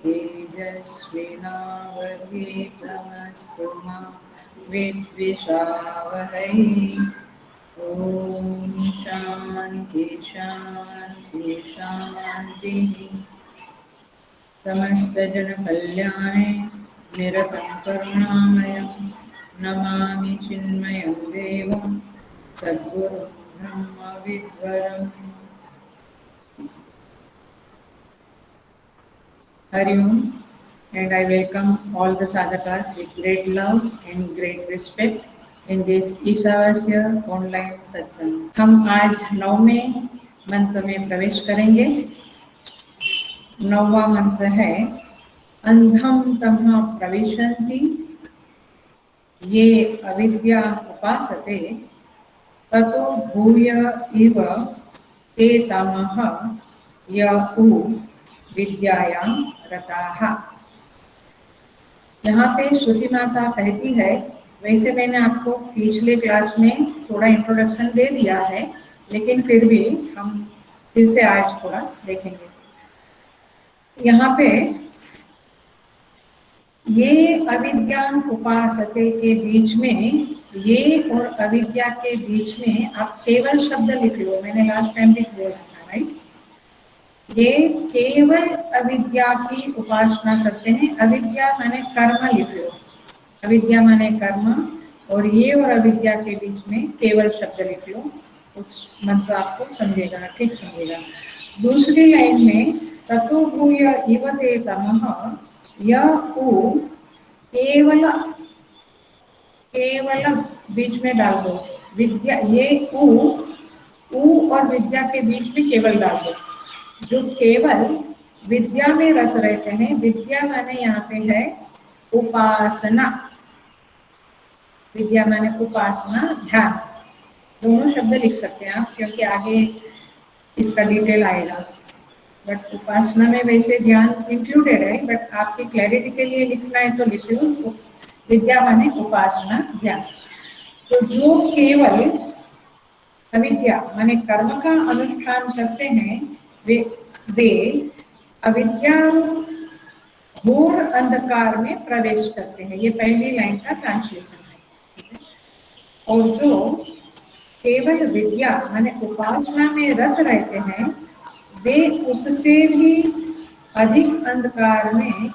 तेजस्विनावधीतमस्तु मा विद्विषावहै। ॐ शान्ति शान्ति शान्तिः। समस्तजनकल्याणे निरतं करुणामयं नमामि चिन्मयं देवं सद्गुरुं ब्रह्मविद्वरम्। Hari Om, and I welcome all the sadhakas with great love and great respect in this Ishavasya online सत्संग। हम आज 9वें मंत्र में प्रवेश करेंगे। 9वां मंत्र है अंधम तमः प्रविशन्ति ये अविद्या उपासते ततो भूय इव ते तमः यउ विद्यायां रताः। यहाँ पे श्रुति माता कहती है, वैसे मैंने आपको पिछले क्लास में थोड़ा इंट्रोडक्शन दे दिया है, लेकिन फिर भी हम फिर से आज थोड़ा देखेंगे। यहाँ पे ये अविद्या उपासते के बीच में, ये और अविद्या के बीच में आप केवल शब्द लिख लो। मैंने लास्ट टाइम भी बोला था, राइट? ये केवल अविद्या की उपासना करते हैं। अविद्या माने कर्म लिख लो, अविद्या माने कर्म, और ये और अविद्या के बीच में केवल शब्द लिख लो। उस मंत्र आपको समझेगा, ठीक समझेगा। दूसरी लाइन में ततो भूय इव ते तमः यउ, केवल केवल बीच में डाल दो विद्या, ये उ और विद्या के बीच में केवल डाल दो। जो केवल विद्या में रत रहते हैं, विद्या माने यहाँ पे है उपासना, विद्या माने उपासना, ध्यान, दोनों शब्द लिख सकते हैं आप, क्योंकि आगे इसका डिटेल आएगा। बट उपासना में वैसे ध्यान इंक्लूडेड है, बट आपकी क्लैरिटी के लिए लिखना है तो लिख लो विद्या माने उपासना, ध्यान। तो जो केवल अविद्या माने कर्म का अनुष्ठान करते हैं, वे अविद्या घोर अंधकार में प्रवेश करते हैं। ये पहली लाइन का ट्रांसलेशन है। और जो केवल विद्या माने उपासना में रत रहते हैं, वे उससे भी अधिक अंधकार में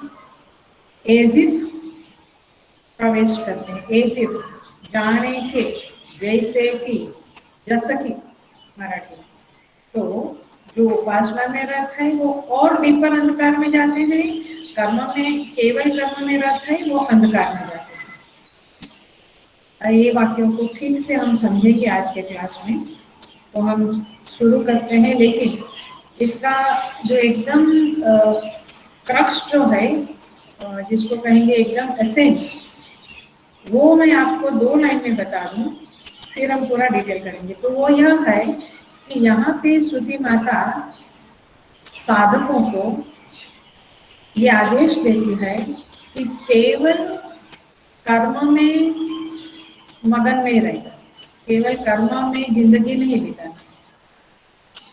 एजिफ प्रवेश करते हैं। एजिफ जाने के, जैसे कि, जैसा कि मराठी। तो जो उपासना में रत है वो और डीपर अंधकार में जाते हैं, कर्म में, केवल कर्म में रत है वो अंधकार में जाते हैं। ये वाक्यों को ठीक से हम समझेंगे आज के क्लास में। तो हम शुरू करते हैं, लेकिन इसका जो एकदम क्रक्स जो है, जिसको कहेंगे एकदम एसेंस, वो मैं आपको 2 लाइन में बता दूं, फिर हम पूरा डिटेल करेंगे। तो वो यह है कि यहाँ पे श्रुति माता साधकों को ये आदेश देती है कि केवल कर्म में मगन नहीं रहना, केवल कर्म में जिंदगी नहीं बिताना,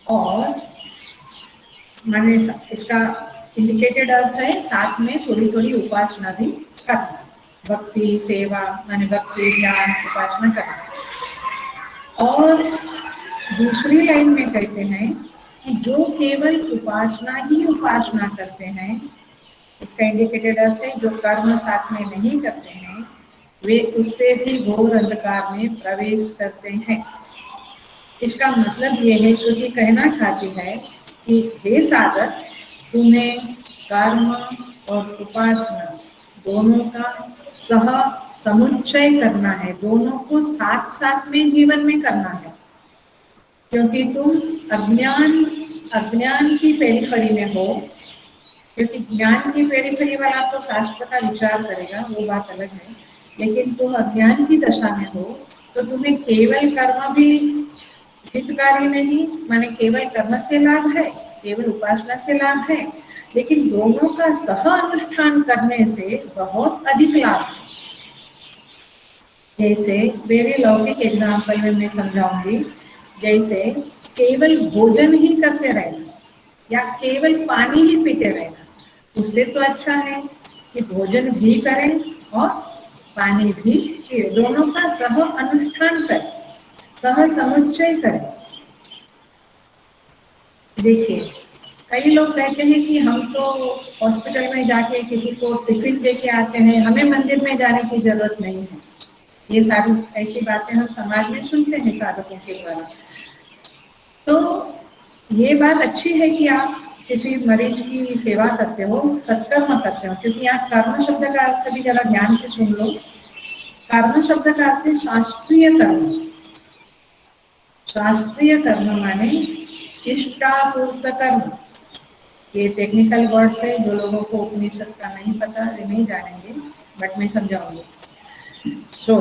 और माने इसका इंडिकेटेड अर्थ है साथ में थोड़ी थोड़ी उपासना भी करना। भक्ति सेवा माने भक्ति ज्ञान उपासना करना। और दूसरी लाइन में कहते हैं कि जो केवल उपासना ही उपासना करते हैं, इसका इंडिकेटेड अर्थ है जो कर्म साथ में नहीं करते हैं, वे उससे भी घोर अंधकार में प्रवेश करते हैं। इसका मतलब ये है, श्रुति कहना चाहती है कि हे साधक, तुम्हें कर्म और उपासना दोनों का समुच्चय करना है, दोनों को साथ साथ में जीवन में करना है। क्योंकि तुम अज्ञान की पेरिफेरी में हो, क्योंकि ज्ञान की पेरिफेरी वाला तो शास्त्र का विचार करेगा, वो बात अलग है, लेकिन तुम अज्ञान की दशा में हो, तो तुम्हें केवल कर्म भी हितकारी नहीं, माने केवल कर्म से लाभ है, केवल उपासना से लाभ है, लेकिन दोनों का सह अनुष्ठान करने से बहुत अधिक लाभ है। जैसे मेरे लौकिक एग्जाम्पल में मैं समझाऊंगी, जैसे केवल भोजन ही करते रहना या केवल पानी ही पीते रहना, उससे तो अच्छा है कि भोजन भी करें और पानी भी पिए, दोनों का सह अनुष्ठान करें, सह समुच्चय करें। देखिए, कई लोग कहते हैं कि हम तो हॉस्पिटल में जाके किसी को टिफिन दे के आते हैं, हमें मंदिर में जाने की जरूरत नहीं है। ये सारी ऐसी बातें हम समाज में सुनते हैं साधकों के द्वारा। तो ये बात अच्छी है कि आप किसी मरीज की सेवा करते हो, सत्कर्म करते हो, क्योंकि यहाँ कर्म शब्द का अर्थ भी जरा ध्यान से सुन लो। कर्म शब्द का अर्थ है शास्त्रीय कर्म। शास्त्रीय कर्म माने इष्टापूर्त कर्म। ये टेक्निकल वर्ड्स है, जो लोगों को उपनिषद का नहीं पता वे नहीं जानेंगे, बट मैं समझाऊंगी। सो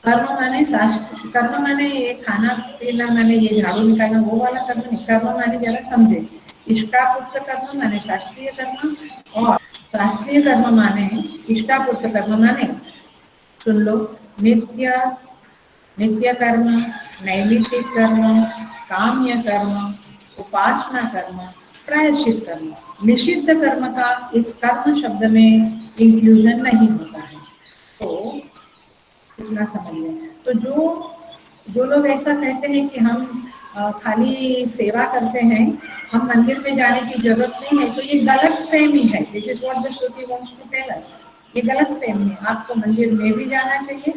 कर्म माने शास्त्र, कर्म माने ये खाना पीना, माने ये झाड़ू निकालना, वो वाला कर्म नहीं। कर्म माने जरा समझे, इष्टापूर्त कर्म माने शास्त्रीय कर्म, और शास्त्रीय कर्म माने इष्टापूर्त कर्म माने, सुन लो, नित्य नित्य कर्म, नैमित्तिक कर्म, काम्य कर्म, उपासना कर्म, प्रायश्चित कर्म। निषिद्ध कर्म का इस कर्म शब्द में इंक्लूजन नहीं होता है। तो इतना समझ लें। तो जो लोग ऐसा कहते हैं कि हम खाली सेवा करते हैं, हम मंदिर में जाने की जरूरत नहीं है, तो ये गलत फहमी है। This is what the Shruti wants to tell us. ये गलत फहमी है। आपको मंदिर में भी जाना चाहिए,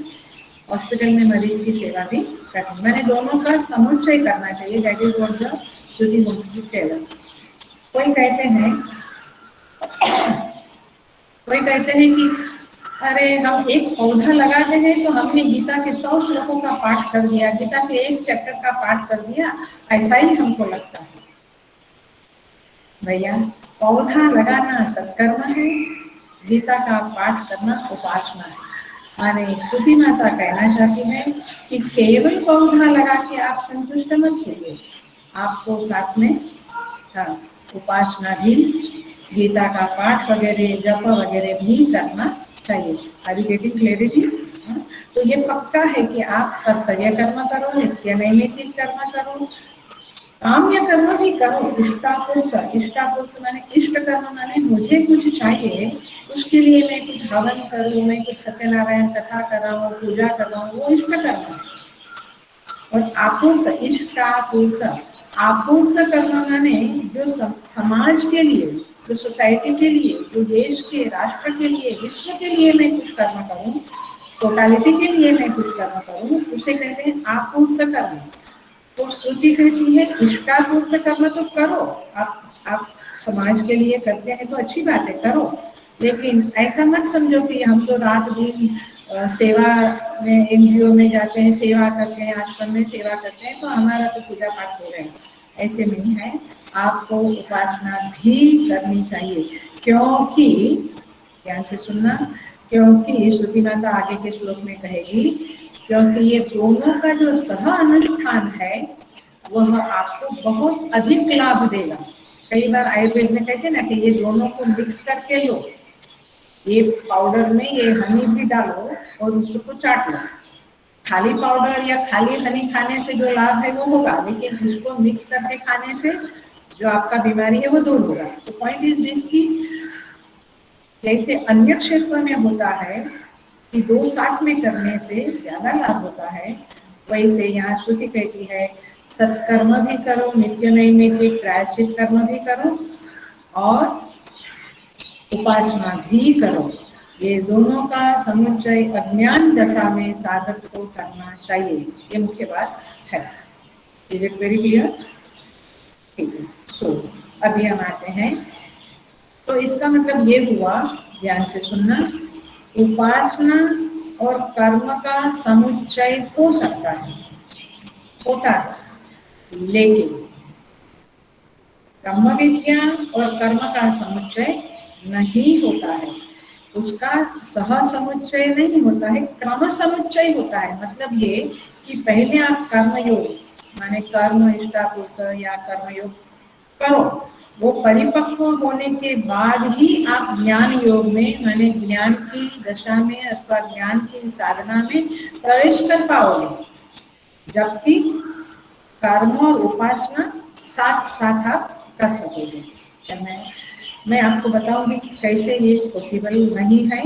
हॉस्पिटल में मरीज की सेवा भी करनी, मैंने दोनों का समुच्चय करना चाहिए। That is what the Shruti wants to tell us. कोई कहते हैं कि अरे हम एक पौधा लगाते हैं तो हमने गीता के 100 श्लोकों का पाठ कर दिया, गीता के एक चैप्टर का पाठ कर दिया, ऐसा ही हमको लगता है। भैया, पौधा लगाना सत्कर्म है, गीता का पाठ करना उपासना है। माने श्रुति माता कहना चाहती है कि केवल पौधा लगा के आप संतुष्ट मत होइए, आपको साथ में उपासना भी, गीता का पाठ वगैरह, जप वगैरह भी करना चाहिए। Are you getting clarity? तो ये पक्का है कि आप कर्तव्य कर्म करो, नित्य नैमित्तिक कर्म करो, काम्य कर्म भी करो, इष्टापूर्त। इष्टापूर्त माने इष्ट कर्म माने मुझे कुछ चाहिए, उसके लिए मैं कुछ हवन करूँ, मैं कुछ सत्यनारायण कथा कर रहा हूँ, पूजा कर रहा हूँ, वो इष्ट कर्म है। और आपूर्त, इष्टापूर्त, आपूर्त कर्म माने जो समाज के लिए, जो सोसाइटी के लिए, जो देश के, राष्ट्र के लिए, विश्व के लिए मैं कुछ कर्म करूं, टोटालिटी के लिए मैं कुछ कर्म करूं, उसे कहते हैं आपूर्त कर्म। तो श्रुति कहती है इष्टापूर्त कर्म तो करो, आप समाज के लिए करते हैं तो अच्छी बात है, करो, लेकिन ऐसा मत समझो कि हम तो रात दिन सेवा में, एनजीओ में जाते हैं, सेवा करते हैं, आश्रम में सेवा करते हैं, तो हमारा तो पूजा पाठ हो रहा है। ऐसे नहीं है, आपको उपासना भी करनी चाहिए। क्योंकि, ध्यान से सुनना, क्योंकि श्रुति माता आगे के श्लोक में कहेगी, क्योंकि ये दोनों का जो सह अनुष्ठान है वह आपको बहुत अधिक लाभ देगा। कई बार आयुर्वेद में कहते हैं ना कि ये दोनों को मिक्स करके लो, ये पाउडर में ये हनी भी डालो और उसको चाट लो। खाली पाउडर या खाली हनी खाने से जो लाभ है वो होगा, लेकिन उसको मिक्स करके खाने से जो आपका बीमारी है वो दूर होगा। तो पॉइंट इज दिस की जैसे अन्य क्षेत्र में होता है कि दो साथ में करने से ज्यादा लाभ होता है, वैसे यहाँ श्रुति कहती है सत्कर्म भी करो, नित्य नैमित्तिक प्रायश्चित कर्म भी करो और उपासना भी करो। ये दोनों का समुच्चय अज्ञान दशा में साधक को करना चाहिए। ये मुख्य बात है। Is it very clear? ठीक है। सो अभी हम आते हैं, तो इसका मतलब ये हुआ, ध्यान से सुनना, उपासना और कर्म का समुच्चय हो सकता है, होता है, लेकिन ब्रह्म विद्या और कर्म का समुच्चय नहीं होता है, उसका सह समुच्चय नहीं होता है, क्रम समुच्चय होता है। मतलब ये कि पहले आप कर्मयोग माने कर्म इष्टापूर्त या कर्मयोग करो, वो परिपक्व होने के बाद ही आप ज्ञान योग में माने ज्ञान की दशा में अथवा ज्ञान की साधना में प्रवेश कर पाओगे, जबकि कर्म और उपासना साथ साथ आप कर सकोगे। मैं आपको बताऊंगी कैसे ये पॉसिबल नहीं है,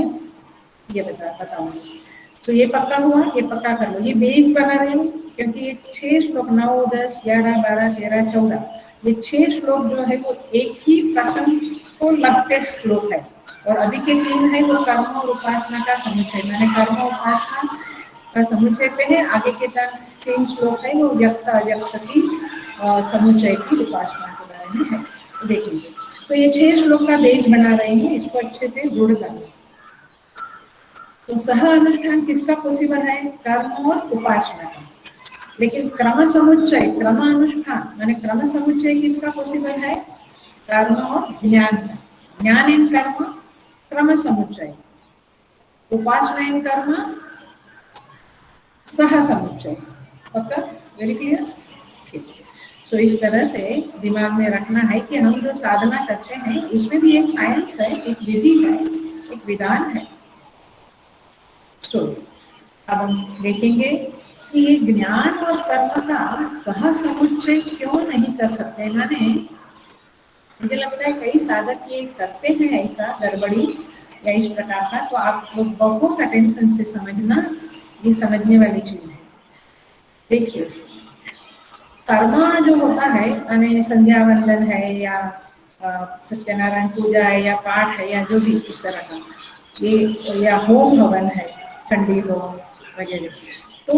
ये बताऊंगी। तो ये पक्का हुआ, ये पक्का कर लो। ये बेस बना रही हूँ क्योंकि ये 6 श्लोक 9, 10, 11, 12, 13, 14 ये 6 श्लोक जो है वो एक ही प्रसंग को लगते श्लोक है, और अभी के 3 है वो कर्म और उपासना का समुच्चय। मैंने कर्म और उपासना का समुच्चय पे है, आगे के 3 श्लोक है वो व्यक्त अव्यक्त की समुच्चय की उपासना के बारे में है, देखेंगे। तो ये 6 श्लोक का बेस बना रहे हैं, इसको अच्छे से जोड़ करना। तो सह अनुष्ठान किसका पॉसिबल है? कर्म और उपासना का। लेकिन क्रम समुच्चय, क्रम अनुष्ठान माने क्रम समुच्चय किसका पॉसिबल है? कर्म और ज्ञान का। ज्ञान इन कर्म क्रम समुच्चय, उपासना इन कर्म सह समुच्चय। Okay, very clear? ठीक। सो इस तरह से दिमाग में रखना है कि हम जो साधना करते हैं उसमें भी एक साइंस है, एक विधि है, एक विधान है। सो अब हम देखेंगे कि ये ज्ञान और कर्म का सह समुच्चय क्यों नहीं कर सकते। माने मुझे लगता है कई साधक ये करते हैं ऐसा गड़बड़ी या इस प्रकार का, तो आप लोग बहुत अटेंशन से समझना, ये समझने वाली चीज है। देखिए, कर्मा जो होता है माने संध्या वंदन है या सत्यनारायण पूजा है या पाठ है या जो भी इस तरह का, ये या होम हवन है, ठंडी होम वगैरह, तो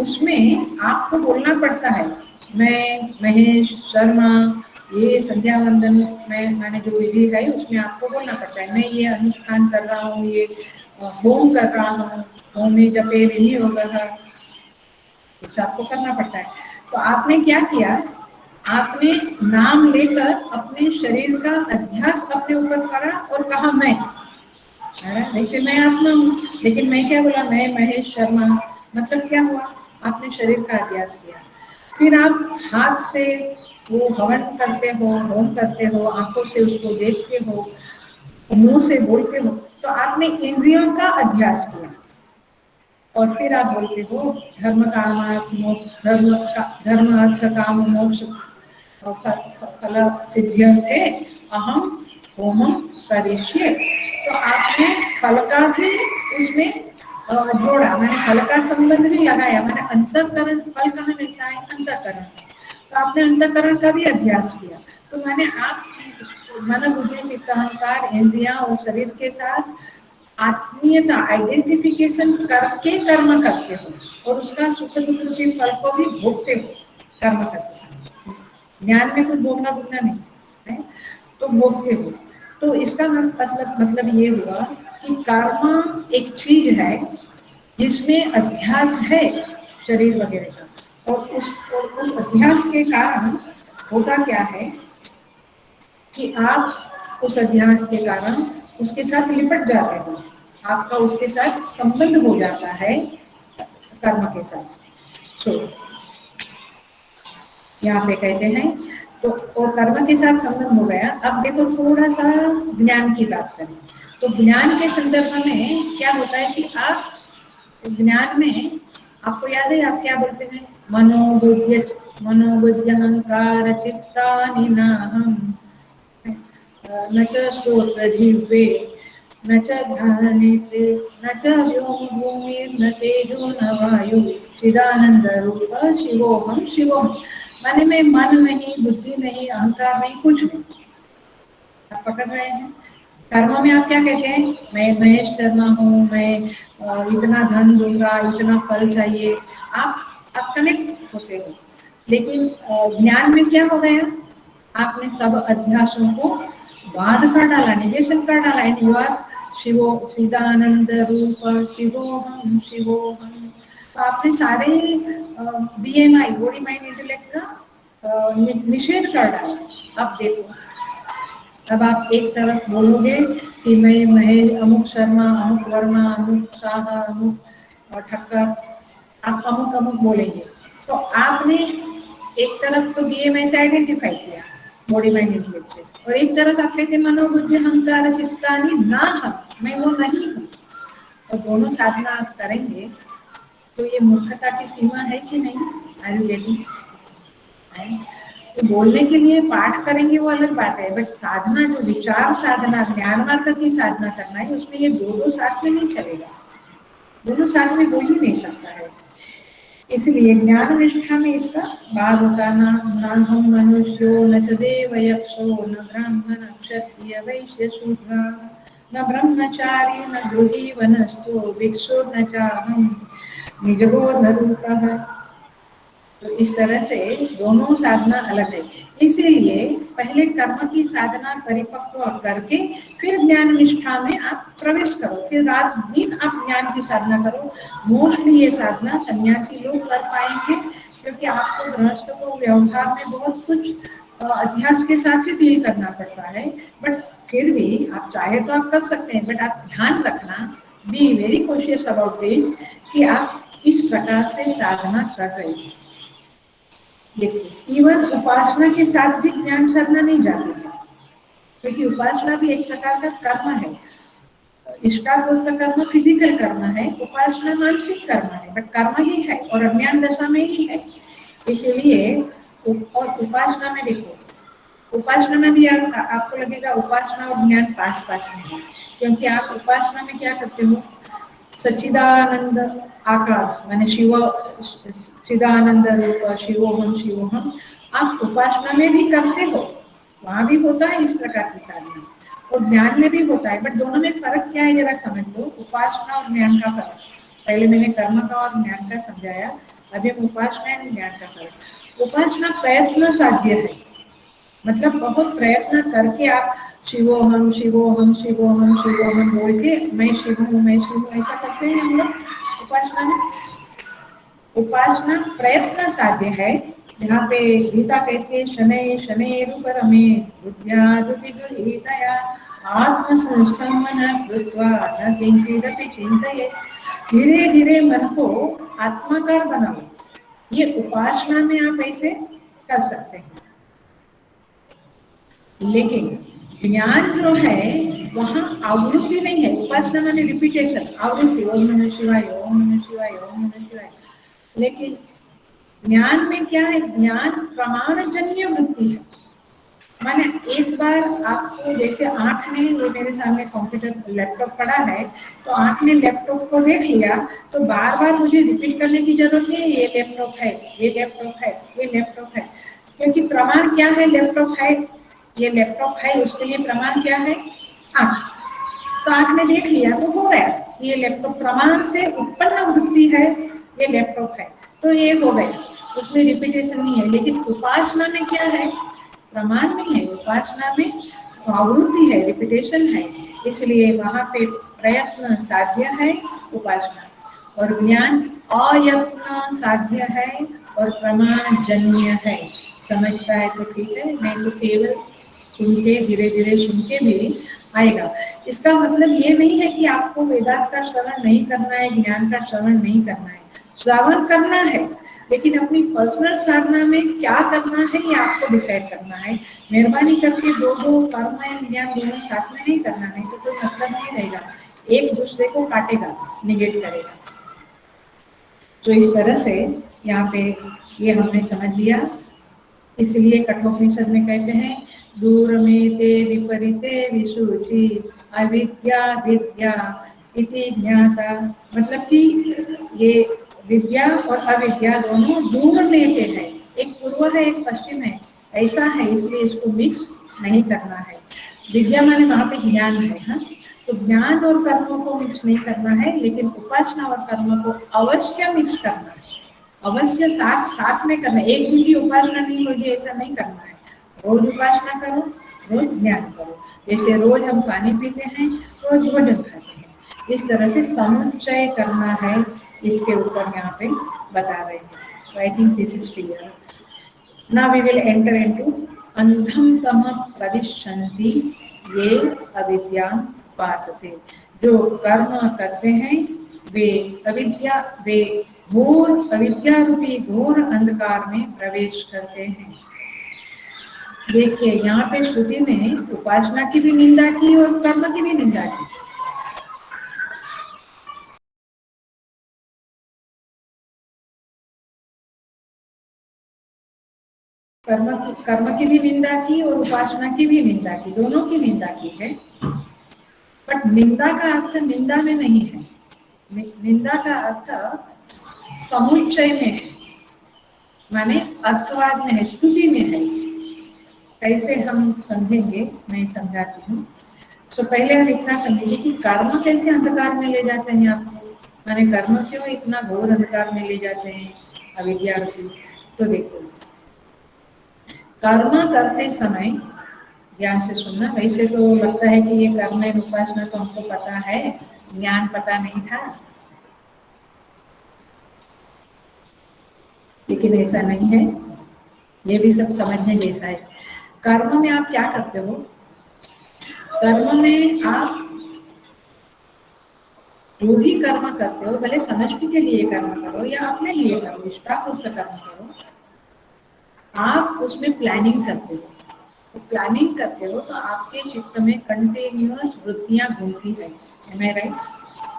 उसमें आपको बोलना पड़ता है मैं महेश शर्मा ये संध्या वंदन में मैंने जो विधि है उसमें आपको बोलना पड़ता है मैं ये अनुष्ठान कर रहा हूँ, ये होम कर रहा हूँ, होम में जपे विनियोग इसे आपको करना पड़ता है। तो आपने क्या किया, आपने नाम लेकर अपने शरीर का अध्यास अपने ऊपर करा और कहा मैं, वैसे मैं आत्मा हूँ, लेकिन मैं क्या बोला, मैं महेश शर्मा, मतलब क्या हुआ, आपने शरीर का अभ्यास किया। फिर आप हाथ से वो हवन करते हो, होम करते हो, आंखों से उसको देखते हो, मुंह से बोलते हो, तो आपने इंद्रियों का अभ्यास किया। और फिर आप बोलते हो धर्म कामार्थ मोक्ष, धर्म अर्थ काम मोक्ष फल सिद्ध्यर्थे अहम होमम करिष्ये। तो आपने फल का भी उसमें जोड़ा, मैंने फल का संबंध भी लगाया, मैंने अंतःकरण, फल कहाँ मिलता है, अंतःकरण, तो आपने अंतःकरण का भी अभ्यास किया। तो मैंने आप मन बुद्धि चित्त अहंकार इंद्रियां और शरीर के साथ आत्मीयता आइडेंटिफिकेशन करके कर्म करते हो, और उसका सुख दुख के फल को भी भोगते हो कर्म करते समय। ज्ञान में कुछ भोगना भोगना नहीं है, तो भोगते हो। तो इसका मतलब ये हुआ कि कर्म एक चीज है जिसमें अध्यास है शरीर वगैरह का, और उस अध्यास के कारण होता क्या है कि आप उस अध्यास के कारण उसके साथ लिपट जाते हो, आपका उसके साथ संबंध हो जाता है कर्म के साथ। सो यहाँ पे कहते हैं तो और कर्म के साथ संबंध हो गया। अब देखो थोड़ा सा ज्ञान की बात करें, तो ज्ञान के संदर्भ में क्या होता है कि आप ज्ञान में आपको याद है आप क्या बोलते हैं, मनोबुद्धि अहंकार चित्तानि नाहम् न च श्रोत्रजिह्वे न च ध्याननेत्रे न च व्योम भूमिर्न तेजो न वायु चिदानंद रूप शिवोहम शिवोहम। माने मैं मन नहीं, बुद्धि नहीं, अहंकार नहीं, कुछ नहीं। आप पकड़ रहे हैं? कर्म में आप क्या कहते हैं, मैं महेश शर्मा हूँ, मैं इतना धन दूंगा, इतना फल चाहिए, आप कनेक्ट होते हो। लेकिन ज्ञान में क्या हो गया, आपने सब अध्यासों को बाध कर डाला, निगेशन कर डाला। इन युवा शिवो चिदानंद रूप शिवोहम शिवोहम, तो आपने सारे बीएमआई बॉडी माइंड इंटेलेक्ट का निषेध कर डाला। अब देखो, अब आप एक तरफ बोलोगे कि मैं महेश अमुक शर्मा, अमुक वर्मा, अमुक शाह, अमुक ठक्कर, आप अमुक अमुक बोलेंगे, तो आपने एक तरफ तो बीएमआई से आइडेंटिफाई किया बॉडी माइंड इंटेलेक्ट से, और एक तरफ आप कहते मनोबुद्धि अहंकार चित्तानि नाहम्, मैं वो नहीं हूँ। और दोनों साधना आप करेंगे तो ये मूर्खता की सीमा है कि नहीं? आई यू गेटिंग? तो बोलने के लिए पाठ करेंगे वो अलग बात है, बट साधना जो विचार साधना ज्ञान मार्ग की साधना करना है उसमें ये दो साथ में नहीं चलेगा, दोनों साथ में हो ही नहीं सकता है। इसलिए ज्ञान निष्ठा में इसका भाग होता न हम मनुष्यो न च देव यक्षो न ब्राह्मण क्षत्रिय वैश्य शूद्र न ब्रह्मचारी न गृही वनस्थो भिक्षु न चाहम निजबोध रूपः। तो इस तरह से दोनों साधना अलग है। इसीलिए पहले कर्म की साधना परिपक्व करके फिर ज्ञान निष्ठा में आप प्रवेश करो, फिर रात दिन आप ज्ञान की साधना करो। मोस्टली ये साधना सन्यासी लोग कर पाएंगे, क्योंकि आपको गृहस्थ को व्यवहार में बहुत कुछ अध्यास के साथ ही डील करना पड़ता है। बट फिर भी आप चाहे तो आप कर सकते हैं, बट आप ध्यान रखना, be very cautious about this, कि आप किस प्रकार से साधना कर रहे हैं। देखिए इवन उपासना के साथ भी ज्ञान साधना नहीं जाती है, क्योंकि उपासना भी एक प्रकार का कर्म है। इष्टापूर्त कर्म फिजिकल कर्म है, उपासना मानसिक कर्म है, बट कर्म ही है और अज्ञान दशा में ही है। इसलिए और उपासना में देखो, उपासना में भी आपको लगेगा उपासना और ज्ञान पास पास में है, क्योंकि आप उपासना में क्या करते हो, सच्चिदानंद आकार माने शिव चिदानंद रूप शिवोहम शिवोहम आप उपासना में भी करते हो, वहां भी होता है इस प्रकार की साधना, और ज्ञान में भी होता है। बट दोनों में फर्क क्या है जरा समझ लो, उपासना और ज्ञान का फर्क। पहले मैंने कर्म का और ज्ञान का समझाया, अभी हम उपासना और ज्ञान का फर्क। उपासना प्रयत्न साध्य है, मतलब बहुत प्रयत्न करके आप शिवोहम शिवोहम शिवोहम शिवोहम बोल के मैं शिव हूँ मैं शिव हूँ ऐसा करते हैं हम लोग उपासना में। उपासना प्रयत्न साध्य है, यहाँ पे गीता कहती है शनै शनैरुपरमे बुद्ध्यादुति गृहीतया आत्मसंस्थं मनः कृत्वा न किंचिदपि चिन्तयेत्। धीरे धीरे मन को आत्माकार बनाओ, ये उपासना में आप ऐसे कर सकते हैं। लेकिन ज्ञान जो है वहाँ आवृत्ति नहीं है, उपासना माने रिपीटेशन, आवृत्ति ओम नमः शिवाय ओम नमः शिवाय ओम नमः शिवाय। लेकिन ज्ञान में क्या है, ज्ञान प्रमाणजन्य वृत्ति है। माने एक बार आपको जैसे आंख ने, ये मेरे सामने कंप्यूटर लैपटॉप पड़ा है, तो आंख ने लैपटॉप को देख लिया, तो बार बार मुझे रिपीट करने की जरूरत नहीं है ये लैपटॉप है ये लैपटॉप है ये लैपटॉप है, क्योंकि प्रमाण क्या है, लैपटॉप है, ये लैपटॉप है, उसके लिए प्रमाण क्या है, आंख। तो आंख ने देख लिया तो हो गया, ये लैपटॉप प्रमाण से उत्पन्न वृत्ति है, ये लैपटॉप है, तो ये हो गया, उसमें रिपीटेशन नहीं है। लेकिन उपासना में क्या है, प्रमाण नहीं है, उपासना में आवृत्ति है, रिपीटेशन है, इसलिए वहां पे प्रयत्न साध्य है उपासना, और ज्ञान अयत्न साध्य है और प्रमाण जन्य है। समझता है तो ठीक है, नहीं तो केवल सुन के धीरे धीरे सुन के भी आएगा। इसका मतलब ये नहीं है कि आपको वेदांत का श्रवण नहीं करना है, ज्ञान का श्रवण नहीं करना है, श्रवण करना है, लेकिन अपनी पर्सनल साधना में क्या करना है ये आपको डिसाइड करना है। मेहरबानी करके दो कर्म एंड ज्ञान दोनों साथ में नहीं करना, नहीं तो कोई मतलब नहीं रहेगा, एक दूसरे को काटेगा, निगेट करेगा। तो इस तरह से यहाँ पे ये हमने समझ लिया। इसलिए कठोपनिषद में कहते हैं दूर में ते विपरीते विशुचि अविद्या विद्या इति ज्ञाता, मतलब कि ये विद्या और अविद्या दोनों दूर में ते हैं, एक पूर्व है एक पश्चिम है, ऐसा है, इसलिए इसको मिक्स नहीं करना है। विद्या माने वहाँ पे ज्ञान है, हाँ, तो ज्ञान और कर्मों को मिक्स नहीं करना है, लेकिन उपासना और कर्म को अवश्य मिक्स करना है, अवश्य साथ साथ में करना है। एक दिन की उपासना नहीं होगी ऐसा नहीं करना है, रोज उपासना करो, रोज ज्ञान करो, जैसे रोज हम पानी पीते हैं, रोज भोजन खाते हैं, इस तरह से समुच्चय करना है, इसके ऊपर यहाँ पे बता रहे हैं। So I think this is clear. Now we will enter into अंधम तम प्रविशन्ति ये अविद्या उपासते, जो कर्म करते हैं वे अविद्या, वे घोर अविद्या रूपी घोर अंधकार में प्रवेश करते हैं। देखिए यहाँ पे श्रुति ने उपासना की भी निंदा की और कर्म की भी निंदा की। कर्म की भी निंदा की और उपासना की भी निंदा की, दोनों की निंदा की है। बट निंदा का अर्थ निंदा में नहीं है, निंदा का अर्थ समुच्चय में है, माने अर्थवाद में है, स्तुति में है। कैसे हम समझेंगे, मैं समझाती हूँ। तो पहले हम इतना समझेंगे कि कर्म कैसे अंधकार में ले जाते हैं आपको, माने कर्म क्यों इतना घोर अंधकार में ले जाते हैं अविद्या रूपी। तो देखो, कर्म करते समय ध्यान से सुनना, वैसे तो लगता है कि ये कर्म एवं उपासना तो हमको पता है, ज्ञान पता नहीं था, लेकिन ऐसा नहीं है, ये भी सब समझने जैसा है। कर्म में आप क्या करते हो, कर्म में आप जो भी कर्म करते हो, भले समष्टि के लिए कर्म करो या अपने लिए करो, इष्टापुष्ट कर्म करो, आप उसमें प्लानिंग करते हो। तो प्लानिंग करते हो तो आपके चित्त में कंटिन्यूअस वृत्तियां घूमती है, राइट,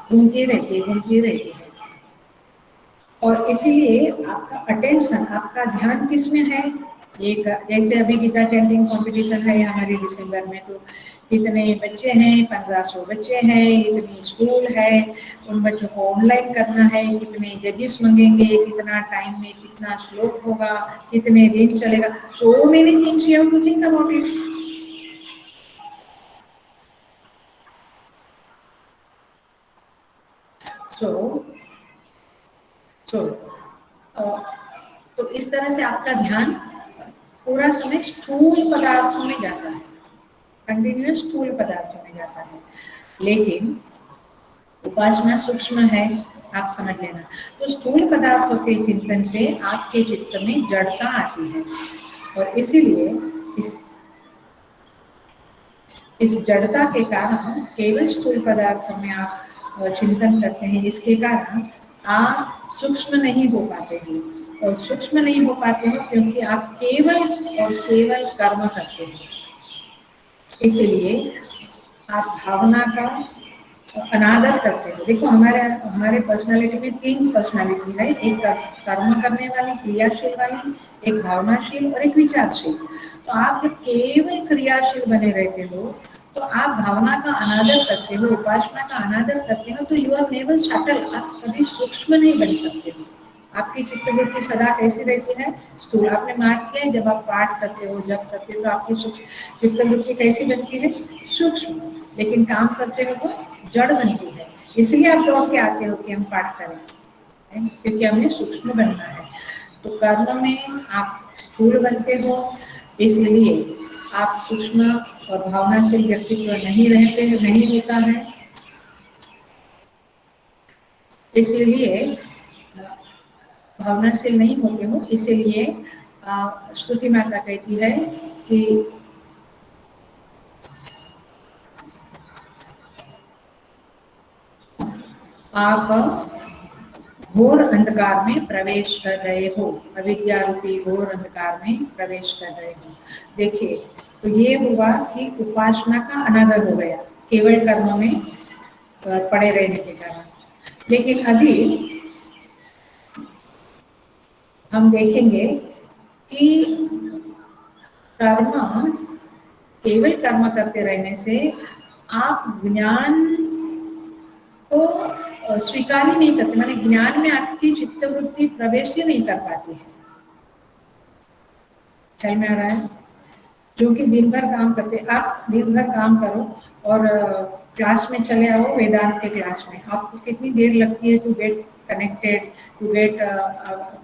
घूमती रहती है। और इसीलिए आपका अटेंशन, आपका ध्यान किस में है, एक जैसे अभी गीता चैंटिंग कंपटीशन है हमारे दिसंबर में, तो कितने बच्चे हैं, 1500 बच्चे हैं, इतनी स्कूल है, उन बच्चों को ऑनलाइन करना है, कितने जजेस मंगेंगे, कितना टाइम में कितना श्लोक होगा, कितने दिन चलेगा, so many things you have to think about it. So so तो इस तरह से आपका ध्यान पूरा समय स्थूल पदार्थों में जाता है, कंटिन्यूअस स्थूल पदार्थों में जाता है। लेकिन उपासना सूक्ष्म है, आप समझ लेना। तो स्थूल पदार्थों के चिंतन से आपके चित्त में जड़ता आती है, और इसीलिए इस जड़ता के कारण केवल स्थूल पदार्थों में आप चिंतन करते हैं, जिसके कारण आप सूक्ष्म नहीं हो पाते हैं। और सूक्ष्म नहीं हो पाते हो क्योंकि आप केवल और केवल कर्म करते हैं। इसलिए आप भावना का अनादर करते हो। देखो, हमारे पर्सनालिटी में 3 पर्सनालिटी है, एक कर्म करने वाली, क्रियाशील वाली, एक भावनाशील और एक विचारशील। तो आप जब केवल क्रियाशील बने रहते हो तो आप भावना का अनादर करते हो, उपासना का अनादर करते हो, तो यू आर नेवर सटल, आप कभी सूक्ष्म नहीं बन सकते हो। आपकी चित्तवृत्ति सदा कैसी रहती है, स्थूल। आपने मार्क किया है, जब आप पाठ करते हो, जब करते हो, तो आपकी चित्तवृत्ति कैसी बनती है, सूक्ष्म। लेकिन काम करते हो तो जड़ बनती है। इसलिए आप दौड़ के आते हो कि हम पाठ करें, क्योंकि हमें सूक्ष्म बनना है। तो कर्म में आप स्थूल बनते हो, इसलिए आप सूक्ष्म और भावनाशील व्यक्तित्व नहीं रहते, नहीं होता है। इसलिए भावनाशील नहीं होते हो, इसीलिए स्तुति माता कहती है कि आप घोर अंधकार में प्रवेश कर रहे हो, अविद्या रूपी घोर अंधकार में प्रवेश कर रहे हो। देखिए, तो ये हुआ कि उपासना का अनादर हो गया केवल कर्म में पड़े रहने के कारण। लेकिन अभी हम देखेंगे कि कर्म, केवल कर्म करते रहने से आप ज्ञान को स्वीकार ही नहीं करते, माने ज्ञान में आपकी चित्तवृत्ति प्रवेश ही नहीं कर पाती है। ख्याल में आ रहा है? जो कि दिन भर काम करते, आप दिन भर काम करो और क्लास में चले आओ, वेदांत के क्लास में आपको कितनी देर लगती है to get connected, to get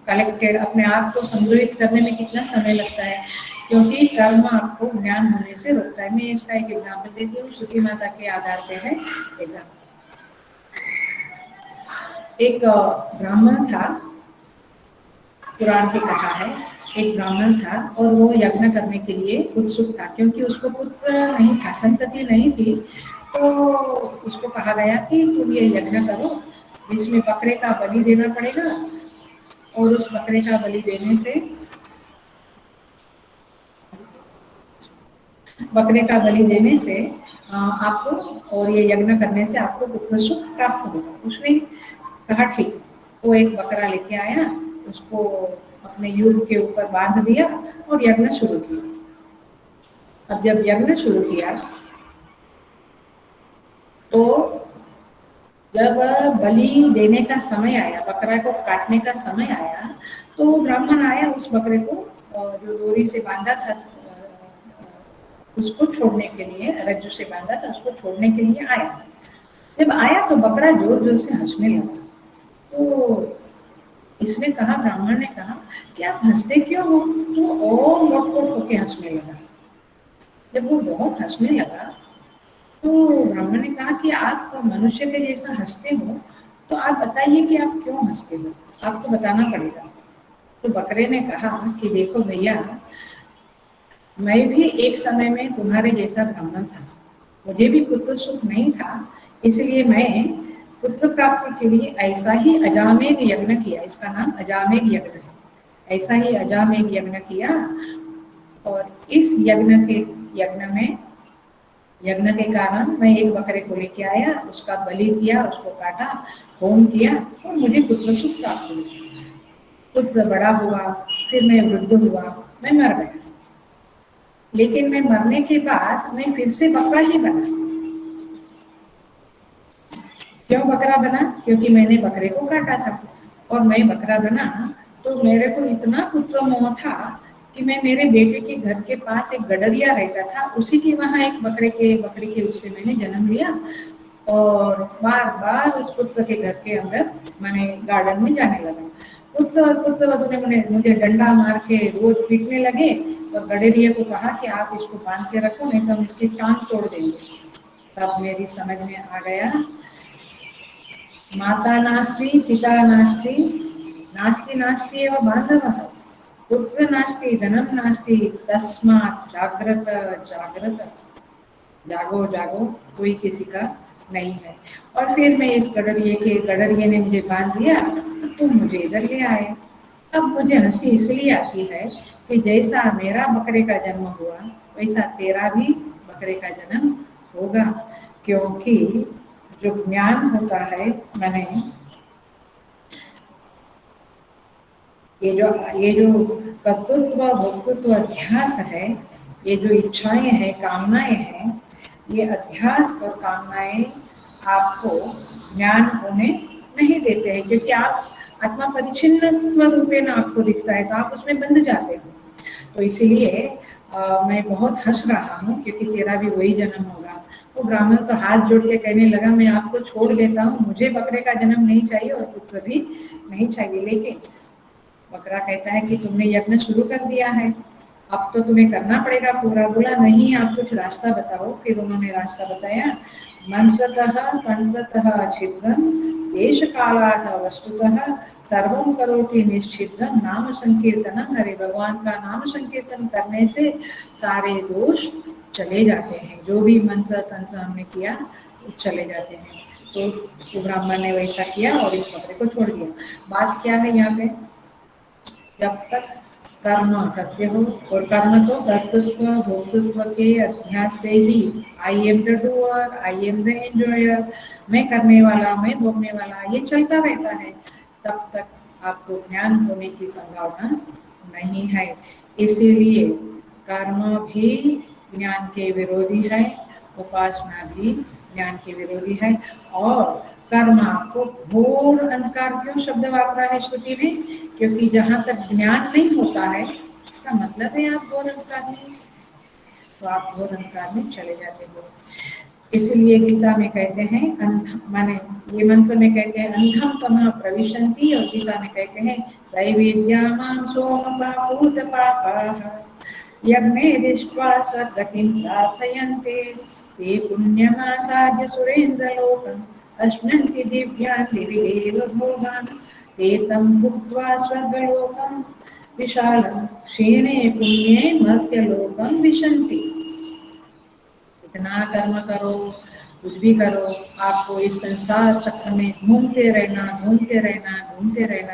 collected, अपने आप को संग्रहित करने में कितना समय लगता है, क्योंकि कर्म आपको ज्ञान होने से रोकता है। मैं इसका एक एग्जाम्पल देती हूँ, श्रुति माता के आधार पे है एग्जाम्पल। एक ब्राह्मण था, पुराण की कथा है, एक ब्राह्मण था और वो यज्ञ करने के लिए उत्सुक था, क्योंकि उसको पुत्र नहीं था, संतति नहीं थी। तो उसको कहा गया कि तुम ये यज्ञ करो, इसमें बकरे का बलि देना पड़ेगा, और उस बकरे का बलि देने से, बकरे का बलि देने से आपको, और ये यज्ञ करने से आपको पुत्र सुख प्राप्त होगा। उसने कहा ठीक। वो एक बकरा लेके आया, उसको अपने युद्ध के ऊपर बांध दिया और यज्ञ शुरू किया। अब जब यज्ञ शुरू किया तो जब बलि देने का समय आया, बकरा को काटने का समय आया, तो ब्राह्मण आया उस बकरे को जो डोरी से बांधा था उसको छोड़ने के लिए, रज्जू से बांधा था उसको छोड़ने के लिए आया। जब आया तो बकरा जोर जोर से हंसने लगा। तो इसने कहा, ब्राह्मण ने कहा कि आप हंसते क्यों हो? तो और लोटपोट होके हंसने लगा। जब वो बहुत हंसने लगा तो ब्राह्मण ने कहा कि आप तो मनुष्य के जैसा हंसते हो, तो आप बताइए कि आप क्यों हंसते हो, आपको बताना पड़ेगा। तो बकरे ने कहा कि देखो भैया, मैं भी एक समय में तुम्हारे जैसा ब्राह्मण था, मुझे भी पुत्र सुख नहीं था, इसलिए मैं पुत्र प्राप्ति के लिए ऐसा ही अजामेघ यज्ञ किया। इसका नाम अजामेघ यज्ञ है। ऐसा ही अजामेघ यज्ञ किया और इस यज्ञ के कारण मैं एक बकरे को लेके आया, उसका बलि किया, उसको काटा, होम किया और मुझे पुत्र सुख प्राप्त हुआ। पुत्र बड़ा हुआ, फिर मैं वृद्ध हुआ, मैं मर गया। लेकिन मैं मरने के बाद मैं फिर से बकरा ही बना। क्यों बकरा बना? क्योंकि मैंने बकरे को काटा था और मैं बकरा बना तो मेरे को इतना पुत्र मोह था कि मैं मेरे बेटे के घर के पास एक गडरिया रहता था, उसी के वहाँ एक बकरी के उससे मैंने जन्म लिया और बार बार उस पुत्र के घर के अंदर मैंने गार्डन में जाने लगा। पुत्र वधु ने मुझे डंडा मार के रोज पीटने लगे और गडरिया को कहा कि आप इसको बांध के रखो, नहीं तो हम इसकी टांग तोड़ देंगे। तब मेरी समझ में आ गया, माता नास्ति पिता नास्ति नास्ति नास्ति एव बांधवः, पुत्र नास्ति धनम नास्ति, तस्मात् जाग्रत जाग्रत, जागो जागो, कोई किसी का नहीं है। और फिर मैं इस गडरिये ने मुझे बांध दिया, तुम मुझे इधर ले आए। अब मुझे हंसी इसलिए आती है कि जैसा मेरा बकरे का जन्म हुआ वैसा तेरा भी बकरे का जन्म होगा, क्योंकि जो ज्ञान होता है, मैंने ये जो कर्तृत्व भोक्तृत्व अध्यास है, ये जो इच्छाएं हैं, कामनाएं हैं, ये अध्यास और कामनाएं आपको ज्ञान होने नहीं देते हैं, क्योंकि आप आत्मा परिचिन्न रूपेण आपको दिखता है तो आप उसमें बंध जाते हो। तो इसीलिए मैं बहुत हंस रहा हूँ क्योंकि तेरा भी वही जन्म होगा। वो ब्राह्मण तो हाथ जोड़ के कहने लगा, मैं आपको छोड़ देता हूँ, मुझे बकरे का जन्म नहीं चाहिए और पुत्र भी नहीं चाहिए। लेकिन बकरा कहता है कि तुमने यज्ञ शुरू कर दिया है, अब तो तुम्हें करना पड़ेगा पूरा। बोला नहीं, आप कुछ रास्ता बताओ। फिर उन्होंने रास्ता बताया, मंत्रतः तंत्रतः छिद्रम देश कालाः वस्तुतः सर्वं करोति निश्चिद्रम, नाम संकीर्तनम हरे। भगवान का नाम संकीर्तन करने से सारे दोष चले जाते हैं, जो भी मंत्र तंत्र हमने किया वो चले जाते हैं। तो ब्राह्मण ने वैसा किया और इस बकरे को छोड़ दिया। बात क्या है यहाँ पे, जब तक कर्म करते हो, और कर्म तो कर्तृत्व भोक्तृत्व के अध्यास से ही, I am the doer, I am the enjoyer, मैं करने वाला, मैं भोगने वाला, ये चलता रहता है, तब तक आपको ज्ञान होने की संभावना नहीं है। इसीलिए कर्म भी ज्ञान के विरोधी है, उपासना भी ज्ञान के विरोधी है। और कर्म आपको घोर अंधकार, क्यों शब्द वापरा है श्रुति ने? क्योंकि जहाँ तक ज्ञान नहीं होता है, इसका मतलब है आप घोर अंधकार में, तो आप घोर अंधकार में चले जाते हो। इसलिए गीता में कहते हैं माने ये मंत्र में कहते हैं अंधम तमः प्रविशन्ति, और गीता में कहते हैं दैवेद्यामां सोमपापूत पापाः यज्ञे दृष्ट्वा सद्गतिं प्रार्थयन्ते ते पुण्यमासाद्य सुरेन्द्रलोकम् अश्नन्ति दिव्यान् दिविदेव भोगान् ते तं भुक्त्वा स्वर्गलोकं विशालं क्षीणे पुण्ये मर्त्यलोकं विशन्ति। इतना कर्म करो, कुछ भी करो, आपको इस संसार चक्र में घूमते रहना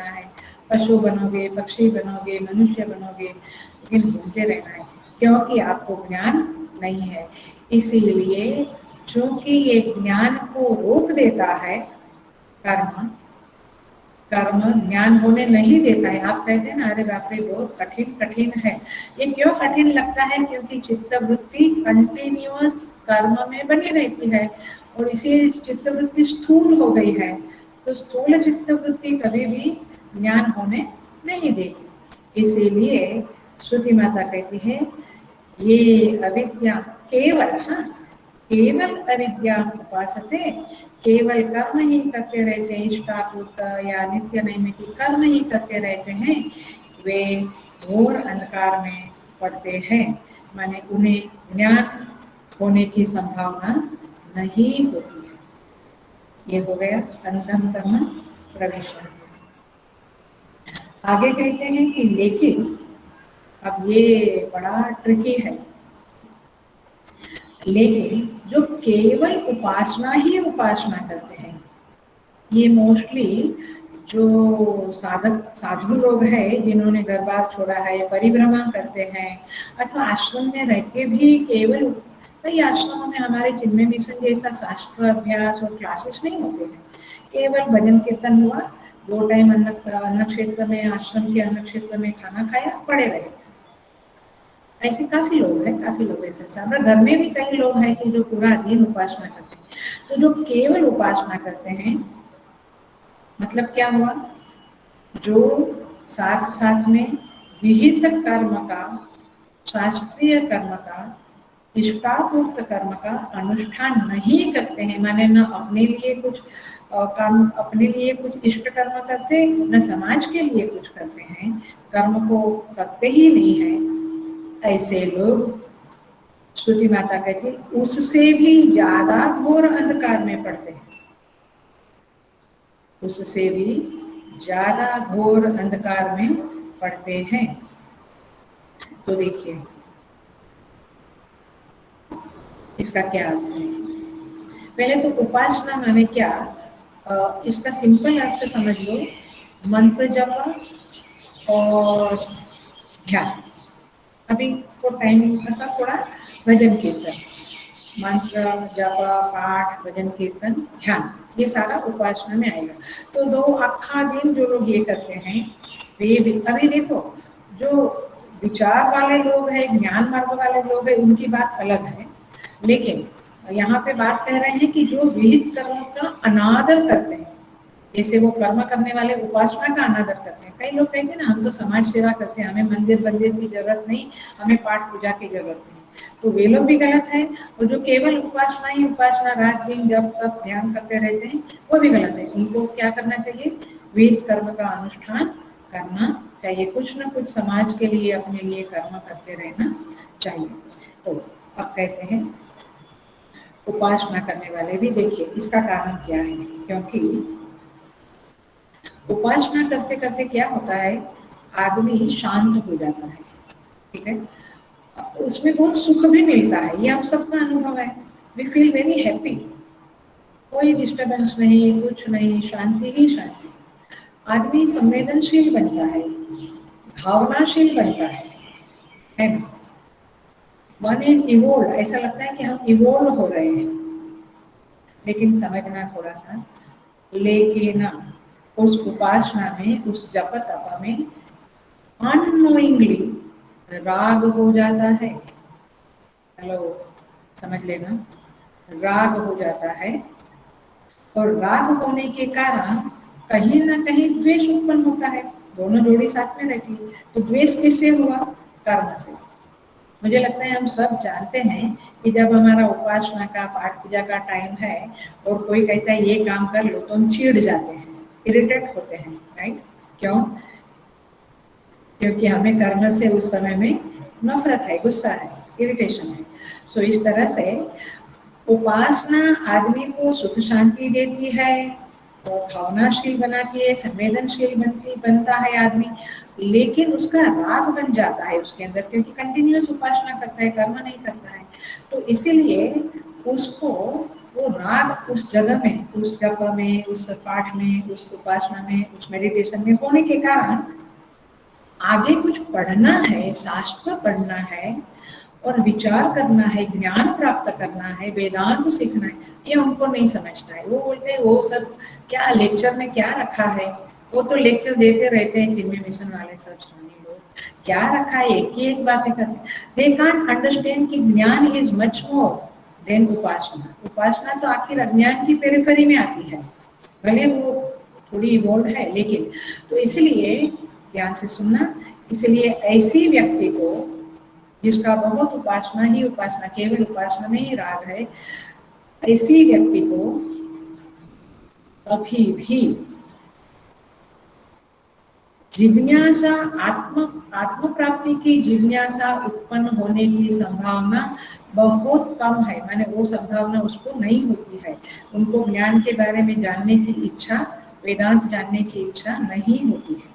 है। पशु बनोगे, पक्षी बनोगे, मनुष्य बनोगे, लेकिन घूमते रहना है, क्योंकि आपको ज्ञान नहीं है। इसीलिए चूंकि ये ज्ञान को रोक देता है कर्म, कर्म ज्ञान होने नहीं देता है। आप कहते हैं ना, अरे बाप रे बहुत कठिन कठिन है। ये क्यों कठिन लगता है? क्योंकि चित्त वृत्ति कंटिन्यूअस कर्म में बनी रहती है और इसी चित्त वृत्ति स्थूल हो गई है। तो स्थूल चित्त वृत्ति कभी भी ज्ञान होने नहीं देगी। इसीलिए श्रुति माता कहती है ये अविद्या केवल, हाँ, केवल अविद्या उपासते, केवल कर्म ही करते रहते हैं, इष्टापूर्त या नित्य नैमित्तिक कर्म ही करते रहते हैं, वे घोर अंधकार में पड़ते हैं। माने उन्हें ज्ञान होने की संभावना नहीं होती है। ये हो गया अंधम तम प्रवेश। आगे कहते हैं कि लेकिन, अब ये बड़ा ट्रिकी है, लेकिन जो केवल उपासना ही उपासना करते हैं, ये मोस्टली जो साधक साधु लोग हैं जिन्होंने घर बार छोड़ा है, परिभ्रमण करते हैं, अथवा आश्रम में रह के भी केवल, कई आश्रमों में हमारे जिनमें मिशन जैसा शास्त्र अभ्यास और क्लासेस नहीं होते हैं, केवल भजन कीर्तन हुआ, 2 टाइम अन्न क्षेत्र में, आश्रम के अन्न क्षेत्र में खाना खाया, पड़े रहे। ऐसे काफी लोग हैं, काफी लोग ऐसे। हमारे घर में भी कई लोग हैं कि जो पूरा दिन उपासना करते हैं। तो जो केवल उपासना करते हैं, मतलब क्या हुआ, जो साथ साथ में विहित कर्म का, शास्त्रीय कर्म का, इष्टापूर्त कर्म का अनुष्ठान नहीं करते हैं, माने न अपने लिए कुछ काम, अपने लिए कुछ इष्ट कर्म करते, न समाज के लिए कुछ करते हैं, कर्म को करते ही नहीं है, ऐसे लोग श्रुति माता कहती उससे भी ज्यादा घोर अंधकार में पड़ते हैं, उससे भी ज्यादा घोर अंधकार में पड़ते हैं। तो देखिए इसका क्या अर्थ है। पहले तो उपासना माने क्या, इसका सिंपल अर्थ समझ लो, मंत्र जप और ध्यान। अभी तो टाइम था थोड़ा भजन कीर्तन, मंत्र जप पाठ भजन कीर्तन ध्यान, ये सारा उपासना में आएगा। तो 2 आखा दिन जो लोग ये करते हैं, वे भी, अभी देखो जो विचार वाले लोग हैं, ज्ञान मार्ग वाले लोग हैं, उनकी बात अलग है, लेकिन यहाँ पे बात कह रहे हैं कि जो विहित कर्म का अनादर करते हैं, जैसे वो कर्म करने वाले उपासना का अनादर करते हैं। कई लोग कहते हैं ना, हम तो समाज सेवा करते हैं, हमें मंदिर मंदिर की जरूरत नहीं, हमें पाठ पूजा की जरूरत नहीं, तो वे लोग भी गलत है। और जो केवल उपासना ही उपासना, रात दिन जब तक ध्यान करते रहते हैं, वो भी गलत है। उनको क्या करना चाहिए, विहित कर्म का अनुष्ठान करना चाहिए, कुछ न कुछ समाज के लिए, अपने लिए कर्म करते रहना चाहिए। तो अब कहते हैं उपासना करने वाले भी, देखिए इसका कारण क्या है, क्योंकि उपासना करते करते क्या होता है, आदमी शांत हो जाता है, ठीक है, उसमें बहुत सुख भी मिलता है, ये हम सबका अनुभव है। वी फील वेरी हैप्पी, कोई डिस्टर्बेंस नहीं, कुछ नहीं, शांति ही शांति। आदमी संवेदनशील बनता है, भावनाशील बनता है ना। वन इज इवोल्व, ऐसा लगता है कि हम इवोल्व हो रहे हैं। लेकिन समझना थोड़ा सा, लेकिन उस उपासना में, उस जप तप में अननोइंगली राग हो जाता है। हेलो, समझ लेना, राग हो जाता है, और राग होने के कारण कहीं ना कहीं द्वेष उत्पन्न होता है। दोनों जोड़ी साथ में रहती है, तो द्वेष किससे हुआ, कर्म से। मुझे लगता है हम सब जानते हैं कि जब हमारा उपासना का, पाठ पूजा का टाइम है और कोई कहता है ये काम कर लो, तो हम चिढ़ जाते हैं, इरिटेट होते हैं, राइट। क्यों? क्योंकि हमें कर्म से उस समय में नफरत है, गुस्सा है, इरिटेशन है। सो इस तरह से उपासना आदमी को सुख शांति देती है और भावनाशील बनाती है, संवेदनशील बनता है आदमी, लेकिन उसका राग बन जाता है उसके अंदर, क्योंकि कंटिन्यूअस उपासना करता है, कर्म नहीं करता है। तो इसीलिए उसको वो राग उस जगह में, उस जप में, उस पाठ में, उस उपासना में, उस मेडिटेशन में होने के कारण आगे कुछ पढ़ना है, शास्त्र पढ़ना है और विचार करना है, ज्ञान प्राप्त करना है, वेदांत सीखना है, ये उनको नहीं समझता है। वो बोलते हैं वो सब क्या लेक्चर में क्या रखा है, वो तो लेक्चर देते रहते हैं जिनमें मिशन वाले सब स्वामी लोग, क्या रखा है एक ही एक बातें करते, दे कांट अंडरस्टैंड कि ज्ञान इज मच मोर देन उपासना। उपासना तो आखिर अज्ञान की पेरिफेरी में आती है, भले वो थोड़ी इवॉल्व है, लेकिन तो इसलिए ध्यान से सुनना, इसलिए ऐसी व्यक्ति को जिसका बहुत उपासना ही उपासना, केवल उपासना में ही राग है, ऐसी व्यक्ति को कभी भी जिज्ञासा आत्म प्राप्ति की जिज्ञासा उत्पन्न होने की संभावना बहुत कम है। माने वो संभावना उसको नहीं होती है, उनको ज्ञान के बारे में जानने की इच्छा, वेदांत जानने की इच्छा नहीं होती है,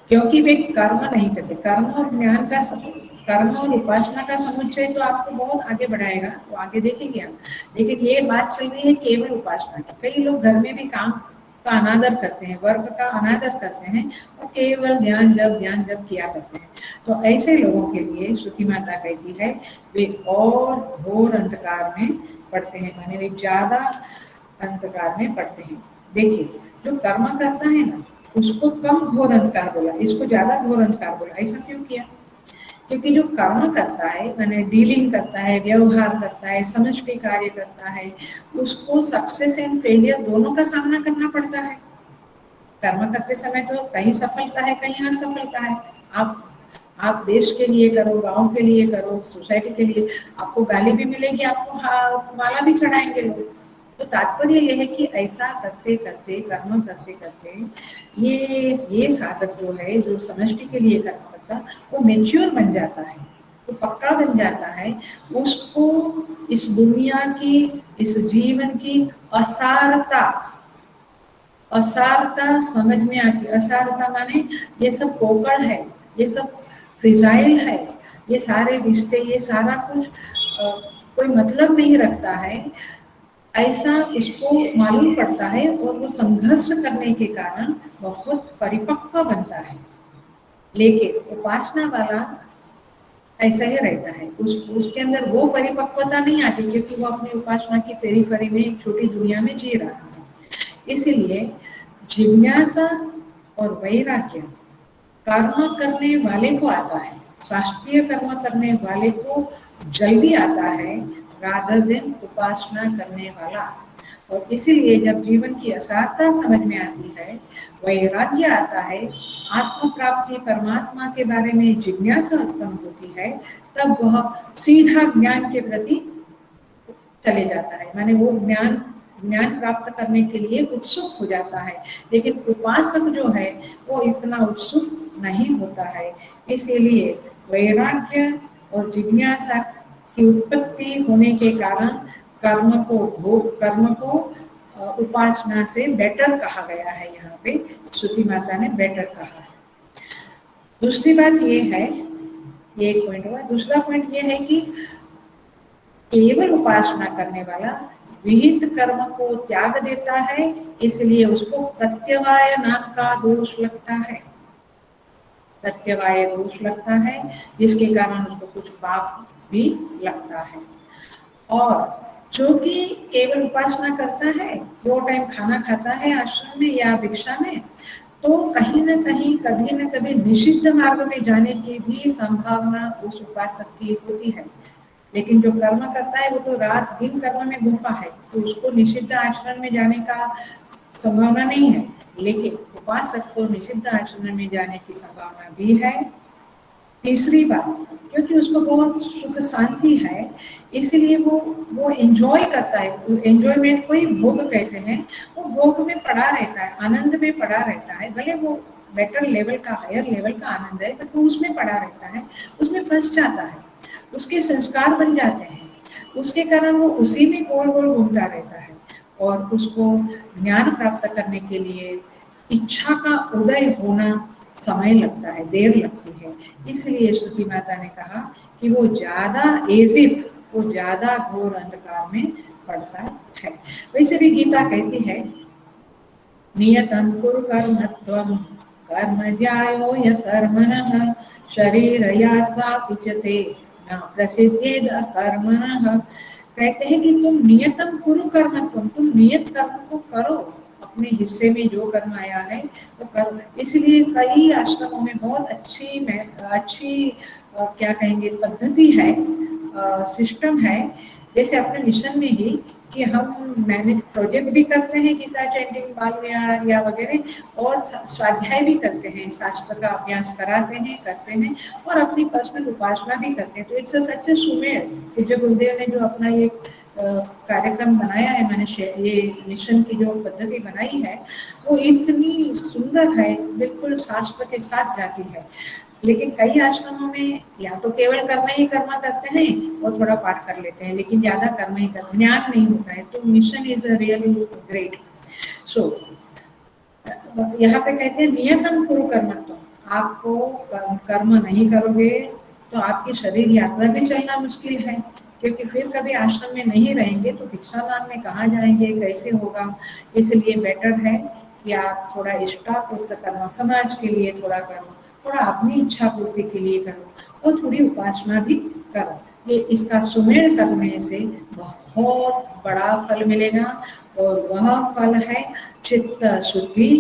क्योंकि वे कर्म नहीं करते। कर्म और ज्ञान का कर्म और उपासना का समुच्चय तो आपको बहुत आगे बढ़ाएगा, वो आगे देखेंगे हम, लेकिन ये बात चल रही है केवल उपासना की। कई लोग घर में भी काम का अनादर करते हैं, वर्क का अनादर करते हैं और केवल ध्यान जप किया करते हैं। तो ऐसे लोगों के लिए श्रुति माता कहती है वे और घोर अंधकार में पड़ते हैं, माने वे ज्यादा अंधकार में पड़ते हैं। देखिए जो कर्म करता है ना उसको कम घोर अंधकार बोला, इसको ज्यादा घोर अंधकार बोला। ऐसा क्यों किया? क्योंकि जो कर्म करता है मैंने डीलिंग करता है, व्यवहार करता है, समझ के कार्य करता है, उसको सक्सेस एंड फेलियर दोनों का सामना करना पड़ता है। कर्म करते समय तो कहीं सफलता है कहीं असफलता है। आप देश के लिए करो, गांव के लिए करो, सोसाइटी के लिए, आपको गाली भी मिलेगी, आपको माला भी चढ़ाएंगे लोग। तो तात्पर्य यह है कि ऐसा करते करते कर्म करते करते ये साधक जो है, जो समष्टि के लिए कर्म करता, वो मेच्योर बन जाता है, वो पक्का बन जाता है। उसको इस दुनिया की, इस जीवन की असारता समझ में आती। असारता माने ये सब पोकड़ है, ये सब फ्रिजाइल है, ये सारे रिश्ते, ये सारा कुछ कोई मतलब नहीं रखता है, ऐसा उसको मालूम पड़ता है और वो संघर्ष करने के कारण बहुत परिपक्व बनता है। लेकिन उपासना वाला ऐसा ही रहता है, उसके अंदर वो परिपक्वता नहीं आती, क्योंकि वो अपनी उपासना की पेरीफेरी में एक छोटी दुनिया में जी रहा है। इसलिए जिज्ञासा और वैराग्य कर्म करने वाले को आता है, शास्त्रीय कर्म करने वाले को जल्दी आता है रादर देन उपासना करने वाला। और इसीलिए जब जीवन की असारता समझ में आती है, वैराग्य आता है, आत्म प्राप्ति परमात्मा के बारे में जिज्ञासा उत्पन्न होती है, तब वह सीधा ज्ञान के प्रति चले जाता है, माने वो ज्ञान प्राप्त करने के लिए उत्सुक हो जाता है। लेकिन उपासक जो है वो इतना उत्सुक नहीं होता है। इसीलिए वैराग्य और जिज्ञासा की उत्पत्ति होने के कारण कर्म को उपासना से बेटर कहा गया है। यहाँ पे श्रुति माता ने बेटर कहा है। दूसरी बात ये है, ये एक पॉइंट हुआ। दूसरा पॉइंट ये है कि केवल उपासना करने वाला विहित कर्म को त्याग देता है, इसलिए उसको प्रत्यवाय नाम का दोष लगता है। प्रत्यवाय दोष लगता है, जिसके कारण उसको कुछ पाप भी लगता है। और जो कि केवल उपासना करता है, 2 टाइम खाना खाता है आश्रम में या भिक्षा में, तो कहीं न कहीं कभी न कभी निषिद्ध मार्ग में जाने की भी संभावना उस उपासक की होती है। लेकिन जो कर्म करता है वो तो रात दिन कर्म में घूमा है, तो उसको निषिद्ध आचरण में जाने का संभावना नहीं है। लेकिन उपासक को निषिद्ध आचरण में जाने की संभावना भी है। तीसरी बात, क्योंकि उसको बहुत सुख शांति है, इसलिए वो एंजॉय करता है। एंजॉयमेंट को ही भोग कहते हैं। वो भोग में पड़ा रहता है, आनंद में पड़ा रहता है। भले वो बेटर लेवल का, हायर लेवल का आनंद है, बट वो उसमें पड़ा रहता है, उसमें फंस जाता है, उसके संस्कार बन जाते हैं, उसके कारण वो उसी में गोल गोल घूमता रहता है। और उसको ज्ञान प्राप्त करने के लिए इच्छा का उदय होना समय लगता है, देर लगती है। इसलिए श्रुति माता ने कहा कि वो ज्यादा घोर अंधकार में पड़ता है। वैसे भी गीता कहती है, नियतं कुरु कर्मत्वं कर्म ज्यायो यकर्मणः शरीर यात्रा ते न प्रसिद्धेद कर्मणः। कहते हैं कि तुम नियतम कुरु कर्मत्वं, तुम नियत कर्म को करो, अपने हिस्से में जो कर्म आया है वो कर्म, इसलिए कई आश्रमों में बहुत अच्छी क्या कहेंगे पद्धति है, सिस्टम है। जैसे अपने मिशन में ही कि हम मैंने प्रोजेक्ट भी करते हैं गीता चैंटिंग बाल विहार या वगैरह, और स्वाध्याय भी करते हैं, शास्त्र का अभ्यास कराते हैं, करते हैं, और अपनी पर्सनल उपासना भी करते हैं। तो इट्स सच ए सुमेर। पूज्य गुरुदेव ने जो अपना ये कार्यक्रम बनाया है, मैंने ये मिशन की जो पद्धति बनाई है वो इतनी सुंदर है, बिल्कुल शास्त्र के साथ जाती है। लेकिन कई आश्रमों में या तो केवल कर्म ही कर्म करते हैं और थोड़ा पाठ कर लेते हैं, लेकिन ज्यादा कर्म ही करते, ज्ञान नहीं होता है। तो मिशन इज रियली ग्रेट। सो यहाँ पे कहते हैं नियतम कुरु कर्मत्व, आपको कर्म नहीं करोगे तो आपकी शरीर यात्रा भी चलना मुश्किल है, क्योंकि फिर कभी आश्रम में नहीं रहेंगे तो भिक्षा मांगने कहाँ जाएंगे, कैसे होगा। इसलिए बेटर है कि आप थोड़ा इष्टापूर्त कर्म, समाज के लिए थोड़ा करो, थोड़ा अपनी इच्छा पूर्ति के लिए करो, और थोड़ी उपासना भी करो। ये इसका सुमेर करने से बहुत बड़ा फल मिलेगा, और वह फल है चित्त शुद्धि,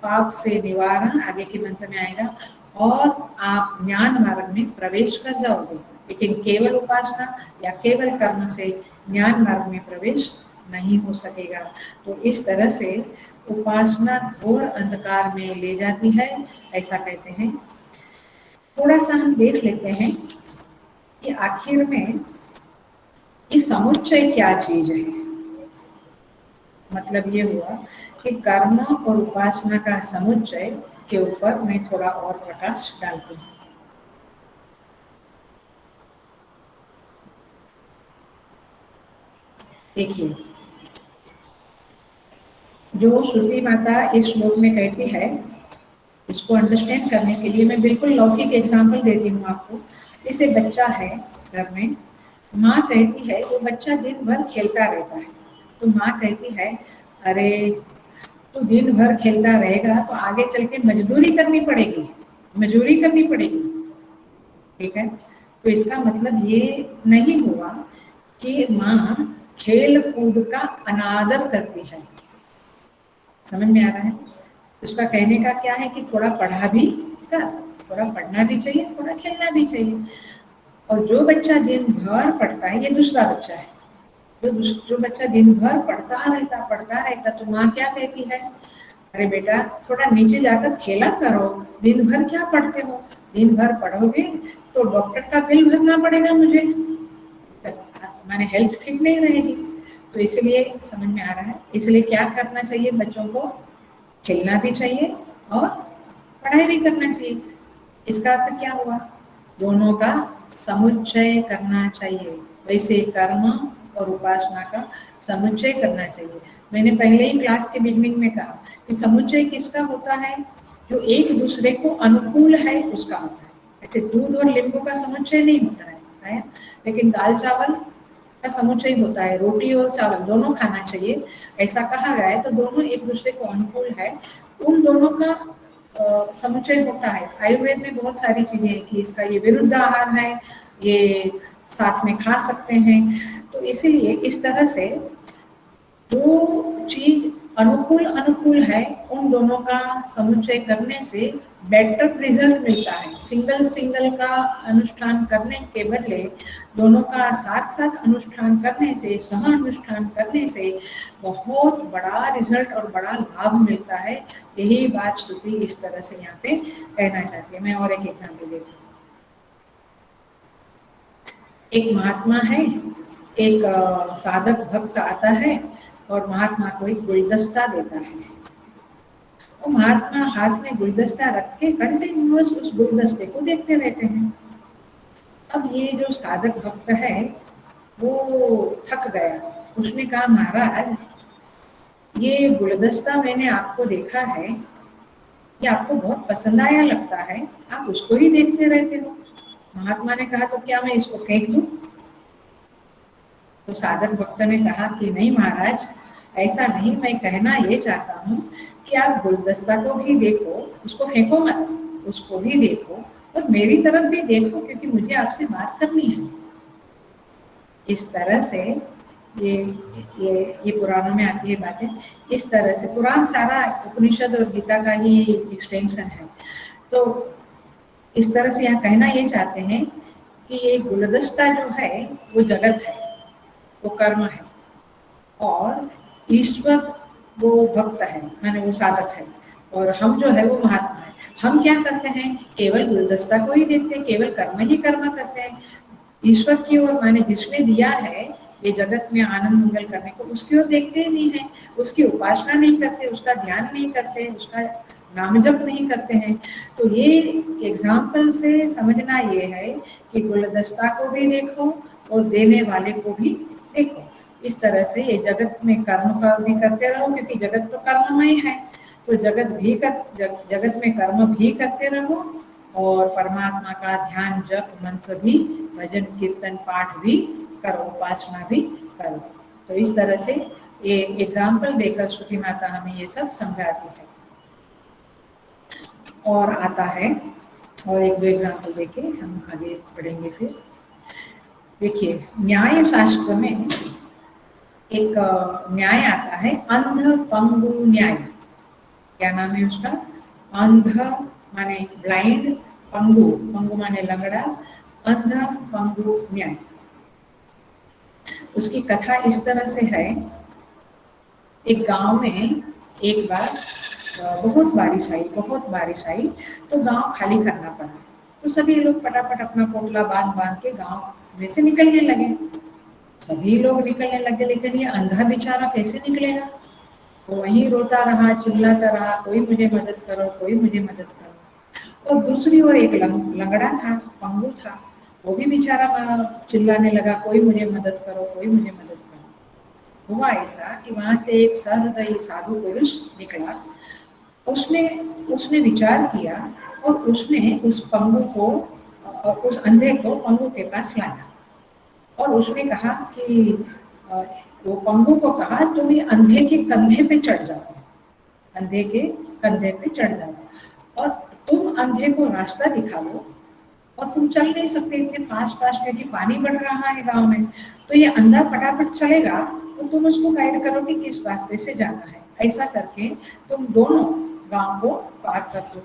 पाप से निवारण, आगे के मंत्र में आएगा, और आप ज्ञान मार्ग में प्रवेश कर जाओगे। लेकिन केवल उपासना या केवल कर्म से ज्ञान मार्ग में प्रवेश नहीं हो सकेगा। तो इस तरह से उपासना घोर अंधकार में ले जाती है, ऐसा कहते हैं। थोड़ा सा हम देख लेते हैं कि आखिर में ये समुच्चय क्या चीज है। मतलब ये हुआ कि कर्म और उपासना का समुच्चय के ऊपर मैं थोड़ा और प्रकाश डालती हूँ। देखिए, जो श्रुति माता इस श्लोक में कहती है, इसको अंडरस्टैंड करने के लिए मैं बिल्कुल लौकिक एग्जाम्पल देती हूँ आपको। जैसे बच्चा है घर में, माँ कहती है, वो बच्चा दिन भर खेलता रहता है, तो माँ कहती है अरे तो दिन भर खेलता रहेगा तो आगे चल के मजदूरी करनी पड़ेगी, मजदूरी करनी पड़ेगी, ठीक है। तो इसका मतलब ये नहीं हुआ कि माँ खेल कूद का अनादर करती है। समझ में आ रहा है? उसका कहने का क्या है कि थोड़ा पढ़ा भी कर, थोड़ा पढ़ना भी चाहिए, थोड़ा खेलना भी चाहिए। और जो बच्चा दिन भर पढ़ता है, ये दूसरा बच्चा है, जो बच्चा दिन भर पढ़ता रहता, तो माँ क्या कहती है, अरे बेटा थोड़ा नीचे जाकर खेला करो, दिन भर क्या पढ़ते हो, दिन भर पढ़ोगे तो डॉक्टर का बिल भरना पड़ेगा मुझे, माने हेल्थ ठीक नहीं रहेगी। तो इसलिए समझ में आ रहा है, इसलिए क्या करना चाहिए, बच्चों को खेलना भी चाहिए और पढ़ाई भी करना चाहिए। इसका अर्थ क्या हुआ, दोनों का समुच्चय करना चाहिए। वैसे कर्म और उपासना का समुच्चय करना चाहिए। मैंने पहले ही क्लास के बिगनिंग में कहा कि समुच्चय किसका होता है, जो एक दूसरे को अनुकूल है उसका होता है। ऐसे दूध और नींबू का समुच्चय नहीं होता है, लेकिन दाल चावल का समुच्चय होता है, रोटी और चावल दोनों खाना चाहिए, ऐसा कहा गया है। तो दोनों एक दूसरे को अनुकूल है, उन दोनों का समुच्चय होता है। आयुर्वेद में बहुत सारी चीजें हैं कि इसका ये विरुद्ध आहार है, ये साथ में खा सकते हैं। तो इसीलिए इस तरह से जो चीज अनुकूल है, उन दोनों का समुच्चय करने से बेटर रिजल्ट मिलता है। सिंगल का अनुष्ठान करने के बदले दोनों का साथ साथ अनुष्ठान करने से, सह अनुष्ठान करने से बहुत बड़ा रिजल्ट और बड़ा लाभ मिलता है। यही बात श्रुति इस तरह से यहाँ पे कहना चाहती है। मैं और एक एग्जाम्पल देती हूँ। एक महात्मा है, एक साधक भक्त आता है और महात्मा को एक गुलदस्ता देता है। वो महात्मा हाथ में गुलदस्ता रख के कंटिन्यूअस उस गुलदस्ते को देखते रहते हैं। अब ये जो साधक भक्त है वो थक गया, उसने कहा महाराज ये गुलदस्ता मैंने आपको देखा है, ये आपको बहुत पसंद आया लगता है, आप उसको ही देखते रहते हो। महात्मा ने कहा तो क्या मैं इसको फेंक दूं? तो साधक भक्त ने कहा कि नहीं महाराज, ऐसा नहीं, मैं कहना ये चाहता हूँ कि आप गुलदस्ता को भी देखो, उसको फेंको मत, उसको भी देखो और मेरी तरफ भी देखो, क्योंकि मुझे आपसे बात करनी है। इस तरह से ये ये पुराणों में आती है बातें। इस तरह से पुराण सारा उपनिषद और गीता का ही एक्सटेंशन है। तो इस तरह से यहाँ कहना ये चाहते हैं कि ये गुलदस्ता जो है वो जगत है, वो कर्म है, और ईश्वर वो भक्त है, माने वो साधक है, और हम जो है वो महात्मा है। हम क्या करते हैं, केवल गुलदस्ता को ही देखते हैं, केवल कर्म ही कर्म करते हैं। ईश्वर की ओर, माने जिसने दिया है ये जगत में आनंद मंगल करने को, उसकी ओर देखते ही नहीं है, उसकी उपासना नहीं करते, उसका ध्यान नहीं करते, उसका नाम जप नहीं करते हैं। तो ये एग्जाम्पल से समझना ये है कि गुलदस्ता को भी देखो और देने वाले को भी देखो। इस तरह से ये जगत में कर्म का भी करते रहो, क्योंकि जगत तो कर्ममय है। तो जगत में कर्म भी करते रहो, और परमात्मा का ध्यान जप मंत्र भी, भजन कीर्तन पाठ भी करो, उपासना भी करो। तो इस तरह से ये एग्जाम्पल देकर श्रुति माता हमें ये सब समझाती है। और आता है, और एक दो एग्जाम्पल देके हम आगे बढ़ेंगे। फिर देखिए, न्याय शास्त्र में एक न्याय आता है, अंध पंगु न्याय। क्या नाम है उसका? अंध माने ब्लाइंड, पंगु, पंगु माने लंगड़ा, अंध पंगु न्याय। उसकी कथा इस तरह से है, एक गांव में एक बार बहुत बारिश आई, तो गांव खाली करना पड़ा। तो सभी लोग फटाफट अपना पोटला बांध के गांव में से निकलने लगे। सभी लोग निकलने लगे, लेकिन ये अंधा बेचारा कैसे निकलेगा? वो वहीं रोता रहा, चिल्लाता रहा, कोई मुझे मदद करो, कोई मुझे मदद करो। और दूसरी ओर एक लंगड़ा था, पंगु था, वो भी बेचारा चिल्लाने लगा, कोई मुझे मदद करो, कोई मुझे मदद करो। हुआ ऐसा कि वहां से एक सहृदयी साधु पुरुष निकला। उसने विचार किया, और उसने उस पंगु को, उस अंधे को पंगु के पास लाया, और उसने कहा कि वो पंगु को कहा, तुम ये अंधे के कंधे पे चढ़ जाओ, अंधे के कंधे पे चढ़ जाओ, और तुम अंधे को रास्ता दिखा दो। और तुम चल नहीं सकते इतने फास्ट, क्योंकि पानी बढ़ रहा है गांव में। तो ये अंधा फटाफट चलेगा, तो तुम उसको गाइड करो कि किस रास्ते से जाना है। ऐसा करके तुम दोनों गांव को पार कर दो।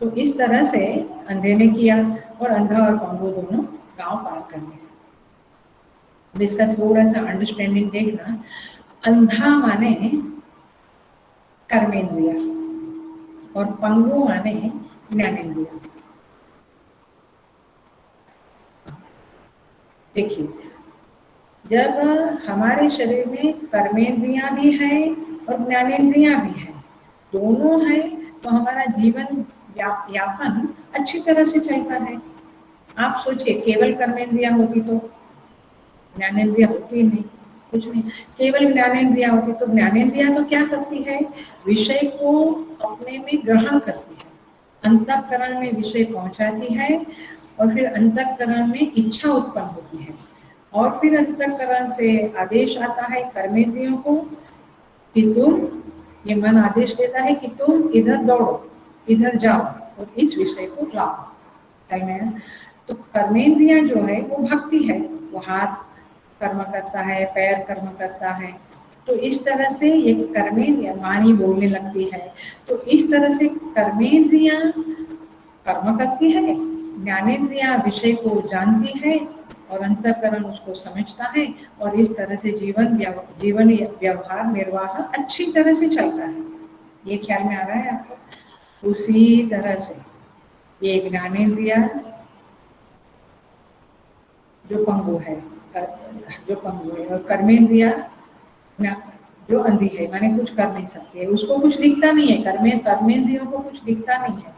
तो इस तरह से अंधे ने किया, और अंधा और पंगु दोनों गांव पार कर गए। इसका थोड़ा सा अंडरस्टैंडिंग देखना। अंधा माने कर्मेंद्रिया, और पंगु माने ज्ञानेंद्रिया। देखिए, जब हमारे शरीर में कर्मेंद्रियां भी है और ज्ञानेंद्रियां भी है, दोनों है, तो हमारा जीवन यापन अच्छी तरह से चलता है। आप सोचिए, केवल कर्मेंद्रियां होती तो ज्ञानेंद्रिया होती नहीं, कुछ नहीं। केवल ज्ञानेंद्रिया होती तो ज्ञानेंद्रिया तो क्या करती है, विषय को अपने में ग्रहण करती है, अंतःकरण में विषय पहुंचाती है, और फिर अंतःकरण में इच्छा उत्पन्न होती है, और फिर अंतःकरण से आदेश आता है कर्मेंद्रियों को कि तुम, ये मन आदेश देता है कि तुम इधर दौड़ो, इधर जाओ, और इस विषय को लाओ। है। तो कर्मेंद्रिया जो है वो भक्ति है, वो हाथ कर्म करता है, पैर कर्म करता है। तो इस तरह से ये कर्मेंद्रिया, वाणी बोलने लगती है। तो इस तरह से कर्मेंद्रिया कर्म करती है, ज्ञानेंद्रिया विषय को जानती है, और अंतःकरण उसको समझता है, और इस तरह से जीवन व्यवहार निर्वाह अच्छी तरह से चलता है। ये ख्याल में आ रहा है आपको? उसी तरह से ये ज्ञानेंद्रिया जो पंगु है, और कर्मेंद्रिया जो अंधी है, माने कुछ कर नहीं सकती है, उसको कुछ दिखता नहीं है, कर्मेंद्रियों को कुछ दिखता नहीं है।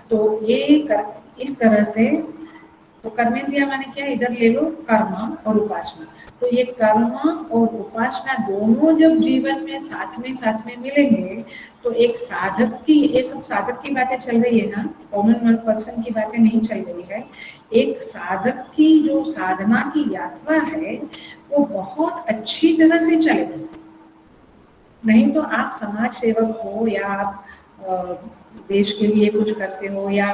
तो ये इस तरह से, तो कर्मेंद्रिया माने क्या, इधर ले लो कर्म और उपासना। तो ये कर्म और उपासना दोनों जब जीवन में साथ में मिलेंगे, तो एक साधक की, ये सब साधक की बातें चल रही है ना, कॉमन पर्सन की बातें नहीं चल रही है। एक साधक की जो साधना की यात्रा है वो बहुत अच्छी तरह से चलेगी। नहीं तो आप समाज सेवक हो, या आप देश के लिए कुछ करते हो, या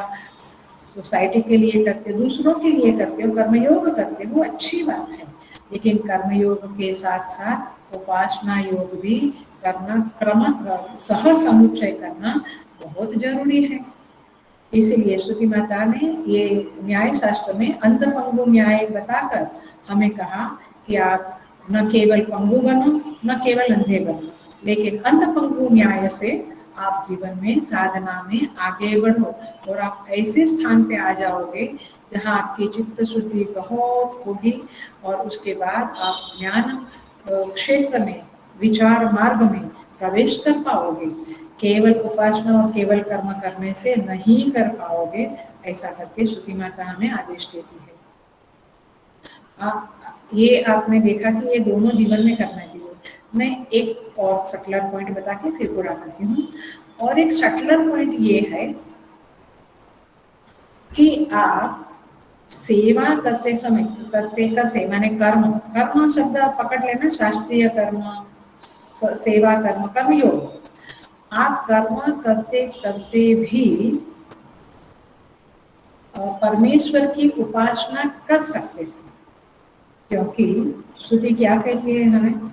सोसाइटी के लिए करते हो, दूसरों के लिए करते हो, कर्मयोग करते हो, अच्छी बात है। लेकिन कर्मयोग के साथ साथ उपासना योग भी करना, क्रम सह समुच्चय करना बहुत जरूरी है। इसीलिए श्रुति माता ने ये न्याय शास्त्र में अंतपंगु न्याय बताकर हमें कहा कि आप न केवल पंगु बनो, न केवल अंधे बनो, लेकिन अंतपंगु न्याय से आप जीवन में साधना में आगे बढ़ो और आप ऐसे स्थान पे आ जाओगे जहाँ आपकी चित्त शुद्धि बहुत होगी और उसके बाद आप ज्ञान क्षेत्र में, विचार मार्ग में प्रवेश कर पाओगे। केवल उपासना और केवल कर्म करने से नहीं कर पाओगे, ऐसा करके श्रुति माता हमें आदेश देती है। ये आपने देखा कि ये दोनों जीवन में करना चाहिए। मैं एक और सटलर पॉइंट बता के फिर पूरा करती हूँ। और एक सटलर पॉइंट ये है कि आप सेवा करते समय, करते करते माने कर्म, कर्म शब्द आप पकड़ लेना, शास्त्रीय कर्म, सेवा कर्म, कर्मयोग। आप कर्म करते करते भी परमेश्वर की उपासना कर सकते हैं, क्योंकि श्रुति क्या कहती है हमें?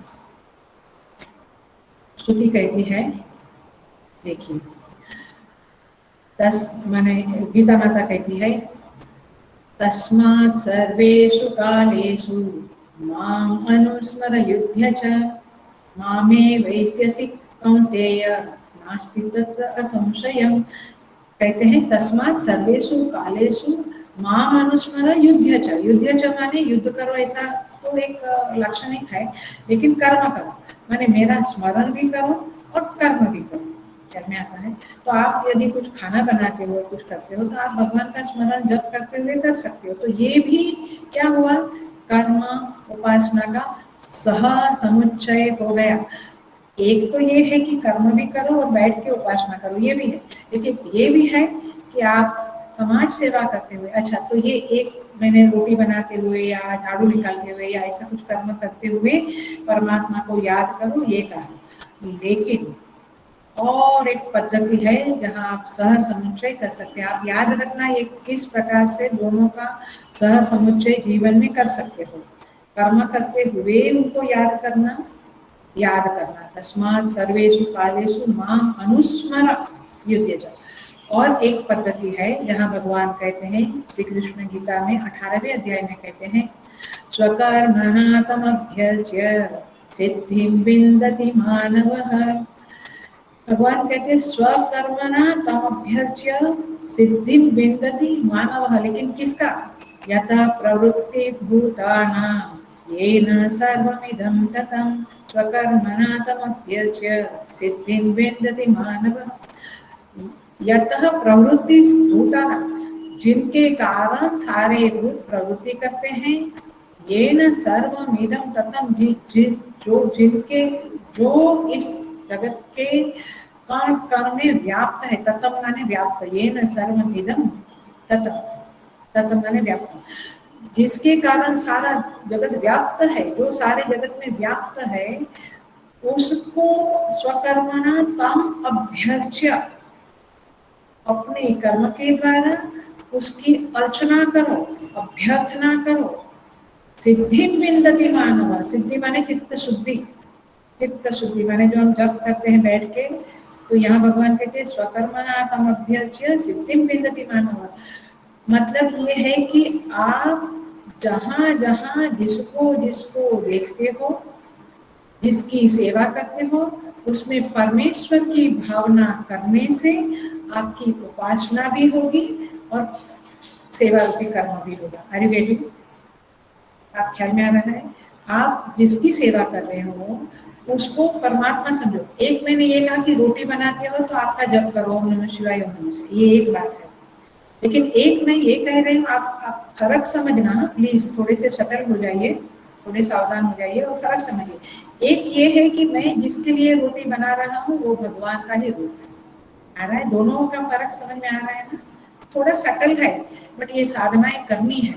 श्रुति कहती है, देखिए माने गीता माता कहती है, तस्मात् सर्वेषु कालेषु माम् अनुस्मर युध्य च मामे वैस्यसि कौन्तेय नास्ति तत्र असंशयम्। कहते हैं तस्मात् सर्वेषु कालेषु माम अनुस्मर युध्य च। युध्य च माने युद्ध करो, ऐसा तो एक लाक्षणिक है, लेकिन कर्म करो माने मेरा स्मरण भी करो और कर्म भी करो। ख्याल में आता है? तो आप यदि कुछ खाना बनाते हो, कुछ करते हो, तो आप भगवान का स्मरण जप करते हुए कर सकते हो। तो ये भी क्या हुआ? कर्म उपासना का सह समुच्चय हो गया। एक तो ये है कि कर्म भी करो और बैठ के उपासना करो, ये भी है। लेकिन ये भी है कि आप समाज सेवा करते हुए, अच्छा तो ये एक मैंने रोटी बनाते हुए या झाड़ू निकालते हुए या ऐसा कुछ कर्म करते हुए परमात्मा को याद करो, ये कहा। लेकिन और एक पद्धति है जहाँ आप सह समुच्चय कर सकते हैं। आप याद रखना ये किस प्रकार से दोनों का सह समुच्चय जीवन में कर सकते हो। कर्म करते हुए उनको याद करना, तस्मात् सर्वेषु कालेषु माम अनुस्मर युध्य च। और एक पद्धति है जहाँ भगवान कहते हैं, श्री कृष्ण गीता में 18वें अध्याय में कहते हैं, स्वकर्मणा तमभ्यर्च्य सिद्धिं विन्दति मानवः। भगवान कहते हैं स्वकर्मणा तमभ्यर्च्य सिद्धिं विन्दति मानवः। लेकिन किसका? यथा प्रवृत्ति भूतानां येन सर्वमिदं ततं स्वकर्मणा तमभ्यर्च्य सिद्धिं विन्दति मानवः। यतः प्रवृत्ति भूतानां, जिनके कारण सारे भूत प्रवृत्ति करते हैं, येन सर्वमिदं ततं, जो इस जगत के कण कण में व्याप्त है। ततम माने व्याप्त, येन सर्वमिदं ततम, ततम माने व्याप्त, जिसके कारण सारा जगत व्याप्त है, जो सारे जगत में व्याप्त है, उसको स्वकर्मणा तम अभ्यर्च्य, अपने कर्म के द्वारा उसकी अर्चना करो, अभ्यर्थना करो। सिद्धि विन्दति मानव, सिद्धि माने चित्त शुद्धि, चित्त शुद्धि माने जो हम जप करते हैं बैठ के, तो यहाँ भगवान कहते हैं स्वकर्मणा तम अभ्यर्च्य सिद्धि विन्दति मानव। मतलब ये है कि आप जहाँ जहाँ जिसको जिसको देखते हो, जिसकी सेवा करते हो, उसमें परमेश्वर की भावना करने से आपकी उपासना भी होगी और सेवा रूपी कर्म भी होगा। अरे बेटी, आप ख्याल में आ रहा है? आप जिसकी सेवा कर रहे हो उसको परमात्मा समझो। एक मैंने ये कहा कि रोटी बनाते हो तो आपका जप करो ओम नमः शिवाय, ओम नमः शिवाय, ये एक बात है। लेकिन एक मैं ये कह रही हूँ, आप फर्क समझना प्लीज, थोड़े से सतर्क हो जाइए, थोड़े सावधान हो जाइए और फर्क समझिए। एक ये है कि मैं जिसके लिए रोटी बना रहा हूँ वो भगवान का ही रूप है। आ रहा है? दोनों का फर्क समझ में आ रहा है ना? थोड़ा सटल है, बट ये साधनाएं करनी है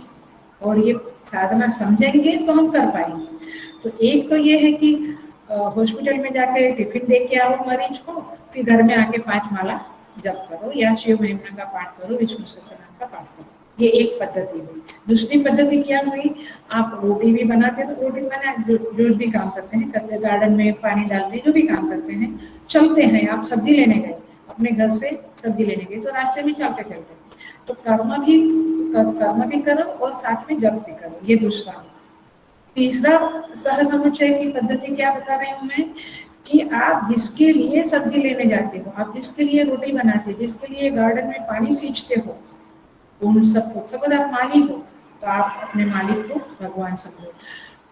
और ये साधना समझेंगे तो हम कर पाएंगे। तो एक तो ये है कि हॉस्पिटल में जाके टिफिन दे के आओ मरीज को, फिर घर में आके 5 माला जप करो या शिव महिमा का पाठ करो, विष्णु सहस्त्रनाम का पाठ करो। ये एक पद्धति हुई। दूसरी पद्धति क्या हुई, आप रोटी भी बनाते हैं तो रोटी बना, जो भी काम करते हैं करते, गार्डन में पानी डालते जो भी काम करते हैं, चलते हैं, आप सब्जी लेने गए, अपने घर से सब्जी लेने गए तो रास्ते में चलते चलते, तो कर्म भी करो और साथ में जप भी करो, ये दूसरा। तीसरा सह समुच्चय की पद्धति क्या बता रही हूँ मैं, कि आप जिसके लिए सब्जी लेने जाते हो, आप जिसके लिए रोटी बनाते हो, जिसके लिए गार्डन में पानी सींचते हो, उन सबको, सपोज आप मालिक हो तो आप अपने मालिक को भगवान समझो।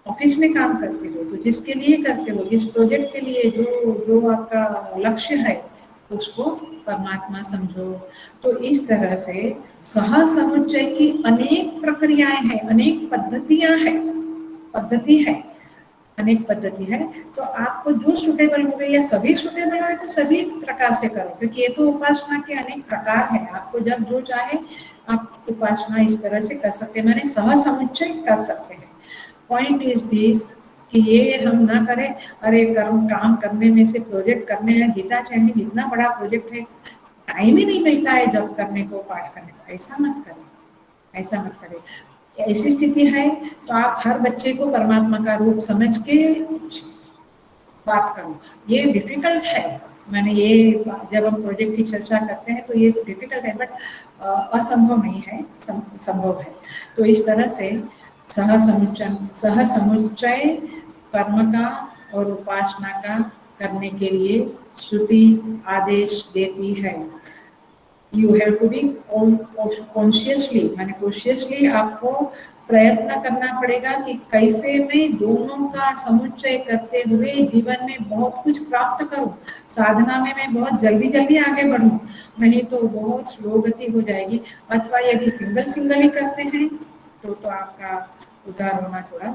ऑफिस में काम करते हो तो जिसके लिए करते हो, जिस प्रोजेक्ट के लिए जो जो आपका लक्ष्य है उसको परमात्मा समझो। तो इस तरह से सह समुच्चय की अनेक प्रक्रियाएं हैं, अनेक पद्धतियां हैं, पद्धति है, अनेक पद्धति है। तो आपको जो सुटेबल हो गई या सभी सुटेबल हो तो सभी प्रकार से करो, क्योंकि ये तो उपासना के अनेक प्रकार है। आपको जब जो चाहे आप उपासना इस तरह से कर सकते हैं, मैंने सह समुच्चय कर सकते हैं। पॉइंट इज दिस कि ये हम ना करें, अरे काम करने में से प्रोजेक्ट करने हैं, गीता चैंटिंग इतना बड़ा प्रोजेक्ट है, टाइम ही नहीं मिलता है जब करने को, पाठ करने को, ऐसा मत करें, ऐसा मत करें। ऐसी स्थिति है तो आप हर बच्चे को परमात्मा का रूप समझ के बात करो। ये डिफिकल्ट है, मैंने ये जब हम प्रोजेक्ट की चर्चा करते हैं तो ये डिफिकल्ट है, बट असंभव नहीं है, संभव है। तो इस तरह से सह समुच्चय कर्म का और उपासना का करने के लिए श्रुति आदेश देती है। You have to be consciously, मैंने कॉन्शियसली आपको प्रयत्न करना पड़ेगा कि कैसे मैं दोनों का समुच्चय करते हुए जीवन में बहुत कुछ प्राप्त करूं, साधना में मैं बहुत जल्दी जल्दी आगे बढ़ूं, नहीं तो बहुत स्लो गति हो जाएगी। अथवा यदि सिंगल ही करते हैं तो आपका उद्धार होना थोड़ा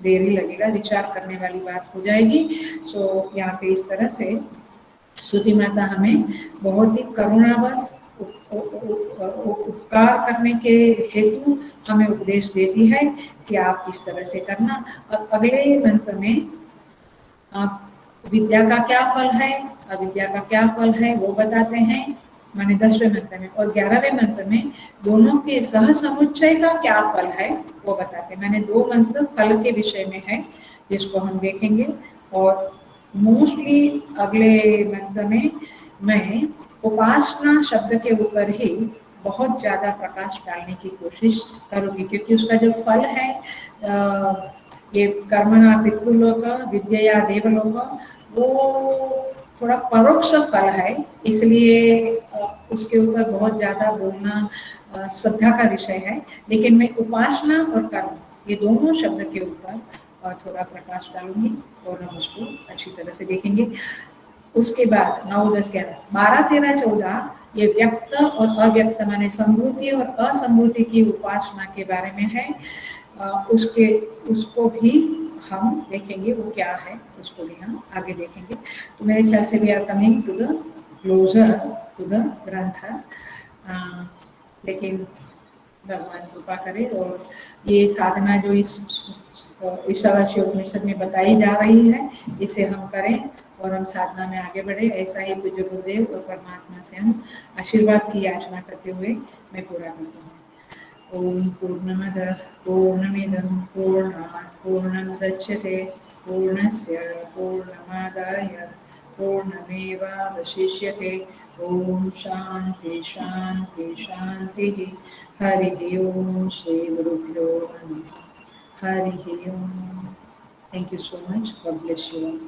देरी लगेगा, विचार करने वाली बात हो जाएगी। सो यहाँ पे इस तरह से श्रुति माता हमें बहुत ही करुणावश उपकार करने के हेतु हमें उपदेश देती है कि आप इस तरह से करना। और अगले मंत्र में विद्या का क्या फल है, अविद्या का क्या फल है वो बताते हैं, माने 10वें मंत्र में, और 11वें मंत्र में दोनों के सह समुच्चय का क्या फल है वो बताते हैं। मैंने 2 मंत्र फल के विषय में है जिसको हम देखेंगे, और मोस्टली अगले मंत्र में मैं उपासना शब्द के ऊपर ही बहुत ज्यादा प्रकाश डालने की कोशिश करूंगी, क्योंकि उसका जो फल है ये कर्मणा पितृलोक विद्या देवलोक, वो थोड़ा परोक्ष फल है, इसलिए उसके ऊपर बहुत ज्यादा बोलना श्रद्धा का विषय है। लेकिन मैं उपासना और कर्म ये दोनों शब्द के ऊपर थोड़ा प्रकाश डालूंगी और हम उसको अच्छी तरह से देखेंगे। उसके बाद 9, 10, 11, 12, 13, 14 ये व्यक्त और अव्यक्त माने संभूति और असंभूति की उपासना के बारे में है। उसको भी हम देखेंगे वो क्या है, उसको भी हम आगे देखेंगे। तो मेरे ख्याल से we are coming to the closer to the granth, लेकिन भगवान कृपा करे और ये साधना जो इस ईशावासी उपनिषद में बताई जा रही है इसे हम करें और हम साधना में आगे बढ़े। ऐसा ही पूज्य गुरुदेव और परमात्मा से हम आशीर्वाद की याचना करते हुए मैं पूरा करती हूँ। ओम पूर्णमदः पूर्णमिदं पूर्णात् पूर्णमुदच्यते पूर्णस्य पूर्णमादाय पूर्णमेवावशिष्यते। ओम शांति शांति शांति। हरि ओम। श्री गुरुभ्यो नमः। हरि ओम। Thank you so much. God bless you all.